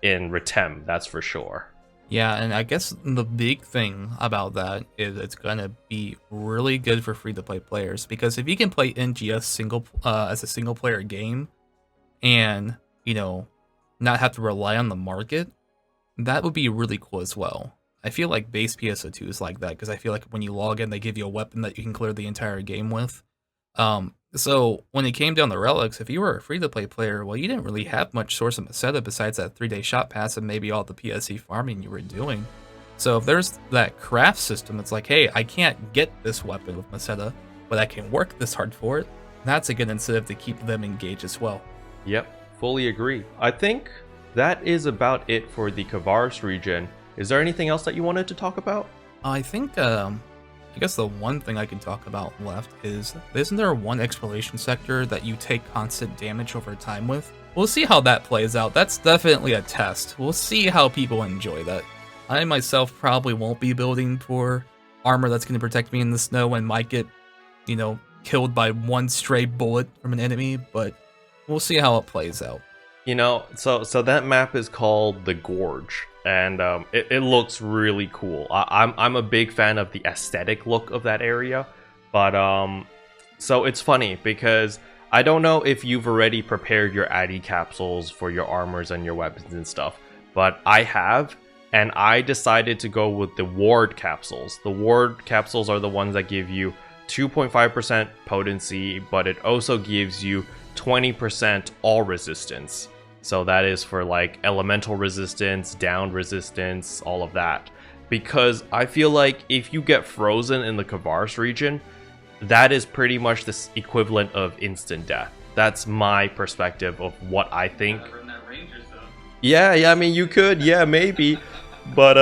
Retem, that's for sure. Yeah, and I guess the big thing about that is it's gonna be really good for free-to-play players, because if you can play NGS as a single-player game, and, you know, not have to rely on the market, that would be really cool as well. I feel like base PSO2 is like that, because I feel like when you log in, they give you a weapon that you can clear the entire game with. So when it came down to relics, if you were a free-to-play player, well, you didn't really have much source of Meseta besides that 3-day shot pass and maybe all the PSE farming you were doing. So if there's that craft system, it's like, hey, I can't get this weapon with Meseta, but I can work this hard for it. That's a good incentive to keep them engaged as well. Yep, fully agree. I think that is about it for the Kavaris region. Is there anything else that you wanted to talk about? I think, I guess the one thing I can talk about left is, isn't there one exploration sector that you take constant damage over time with? We'll see how that plays out. That's definitely a test. We'll see how people enjoy that. I myself probably won't be building for armor that's going to protect me in the snow and might get, you know, killed by one stray bullet from an enemy, but we'll see how it plays out. You know, so that map is called the Gorge. and it looks really cool. I'm a big fan of the aesthetic look of that area, but so it's funny because I don't know if you've already prepared your Addy capsules for your armors and your weapons and stuff, but I have, and I decided to go with the ward capsules. The ward capsules are the ones that give you 2.5% potency, but it also gives you 20% all resistance. So that is for like elemental resistance, down resistance, all of that. Because I feel like if you get frozen in the Kavaris region, that is pretty much the equivalent of instant death. That's my perspective of what I think. Yeah, I mean, you could, yeah, maybe. But,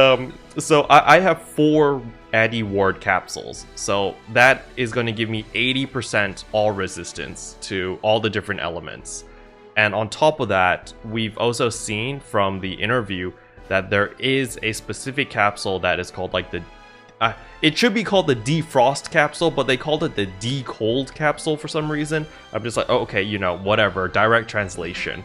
so I have 4 Addy Ward capsules. So that is going to give me 80% all resistance to all the different elements. And on top of that, we've also seen from the interview that there is a specific capsule that is called like the it should be called the defrost capsule, but they called it the de-cold capsule for some reason. I'm just like, oh, okay, you know, whatever, direct translation.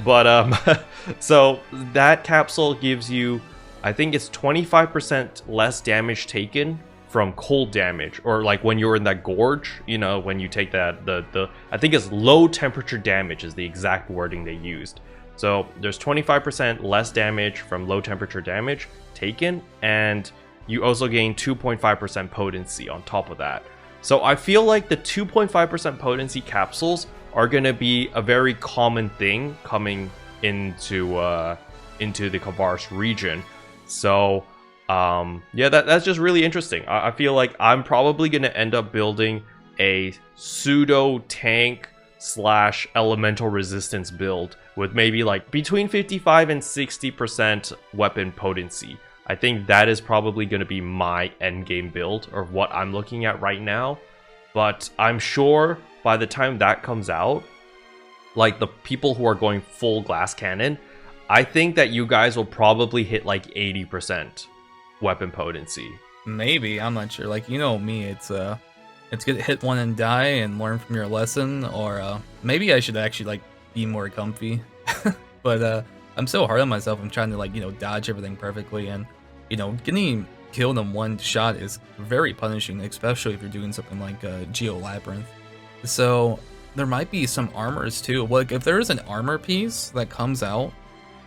But so that capsule gives you, I think it's 25% less damage taken from cold damage, or like when you're in that gorge, you know, when you take that the I think it's low temperature damage is the exact wording they used. So there's 25% less damage from low temperature damage taken, and you also gain 2.5% potency on top of that. So I feel like the 2.5% potency capsules are going to be a very common thing coming into the Kavaris region. So yeah, that's just really interesting. I feel like I'm probably going to end up building a pseudo tank / elemental resistance build with maybe like between 55 and 60% weapon potency. I think that is probably going to be my endgame build, or what I'm looking at right now. But I'm sure by the time that comes out, like the people who are going full glass cannon, I think that you guys will probably hit like 80% weapon potency. Maybe, I'm not sure. Like, you know me, it's get hit one and die and learn from your lesson, or maybe I should actually like be more comfy. But I'm so hard on myself. I'm trying to like, you know, dodge everything perfectly, and you know, getting killed in one shot is very punishing, especially if you're doing something like Geo Labyrinth. So there might be some armors too. Like if there is an armor piece that comes out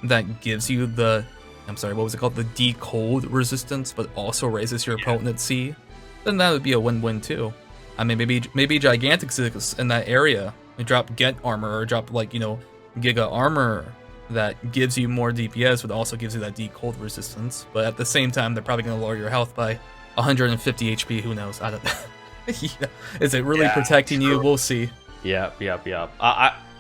that gives you the, I'm sorry, what was it called? The de-cold resistance, but also raises your potency, then that would be a win-win too. I mean, maybe Gigantix in that area, you drop Get Armor, or drop like, you know, Giga Armor that gives you more DPS, but also gives you that de-cold resistance. But at the same time, they're probably going to lower your health by 150 HP. Who knows? I don't. Yeah. Is it really protecting you? We'll see. Yep.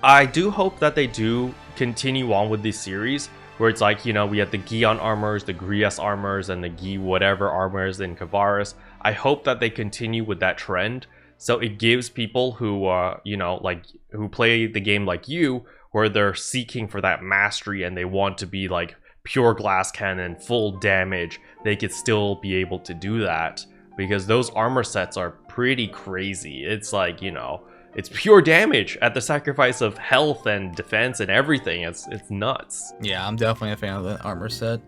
I do hope that they do continue on with this series, where it's like, you know, we have the Gion armors, the Grias armors, and the Gi whatever armors in Kavaris. I hope that they continue with that trend, so it gives people who, you know, like who play the game like you, where they're seeking for that mastery and they want to be like pure glass cannon, full damage, they could still be able to do that, because those armor sets are pretty crazy. It's like, you know, it's pure damage at the sacrifice of health and defense and everything. It's nuts. Yeah, I'm definitely a fan of the armor set.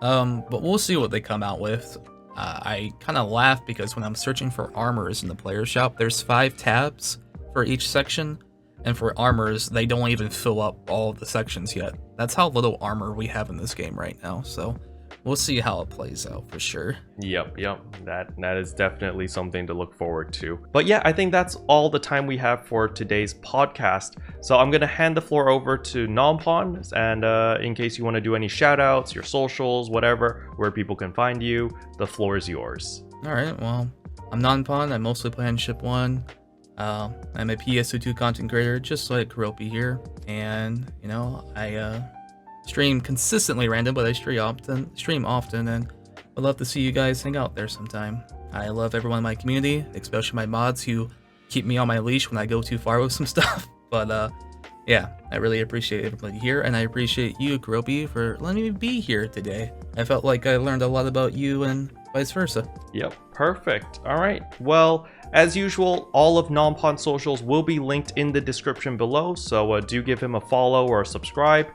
But we'll see what they come out with. I kind of laugh because when I'm searching for armors in the player shop, there's 5 tabs for each section. And for armors, they don't even fill up all of the sections yet. That's how little armor we have in this game right now. So we'll see how it plays out for sure. Yep. That is definitely something to look forward to. But yeah, I think that's all the time we have for today's podcast. So I'm going to hand the floor over to Nonpon, and in case you want to do any shout outs, your socials, whatever, where people can find you, the floor is yours. All right, well, I'm Nonpon. I mostly play on Ship 1. I'm a PS2 content creator, just like keroppi here, and you know, I stream consistently random, but I stream often, and I'd love to see you guys hang out there sometime. I love everyone in my community, especially my mods who keep me on my leash when I go too far with some stuff. But yeah, I really appreciate everybody here, and I appreciate you, keroppi, for letting me be here today. I felt like I learned a lot about you and vice versa. Yep, perfect. All right, well, as usual, all of Nonpon socials will be linked in the description below, so do give him a follow or a subscribe.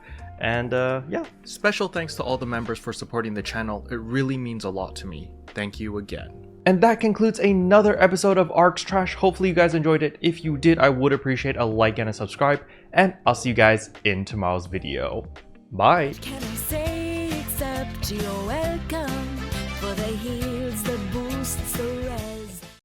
And yeah. Special thanks to all the members for supporting the channel. It really means a lot to me. Thank you again. And that concludes another episode of Arks Trash. Hopefully you guys enjoyed it. If you did, I would appreciate a like and a subscribe. And I'll see you guys in tomorrow's video. Bye. What can I say except GOA?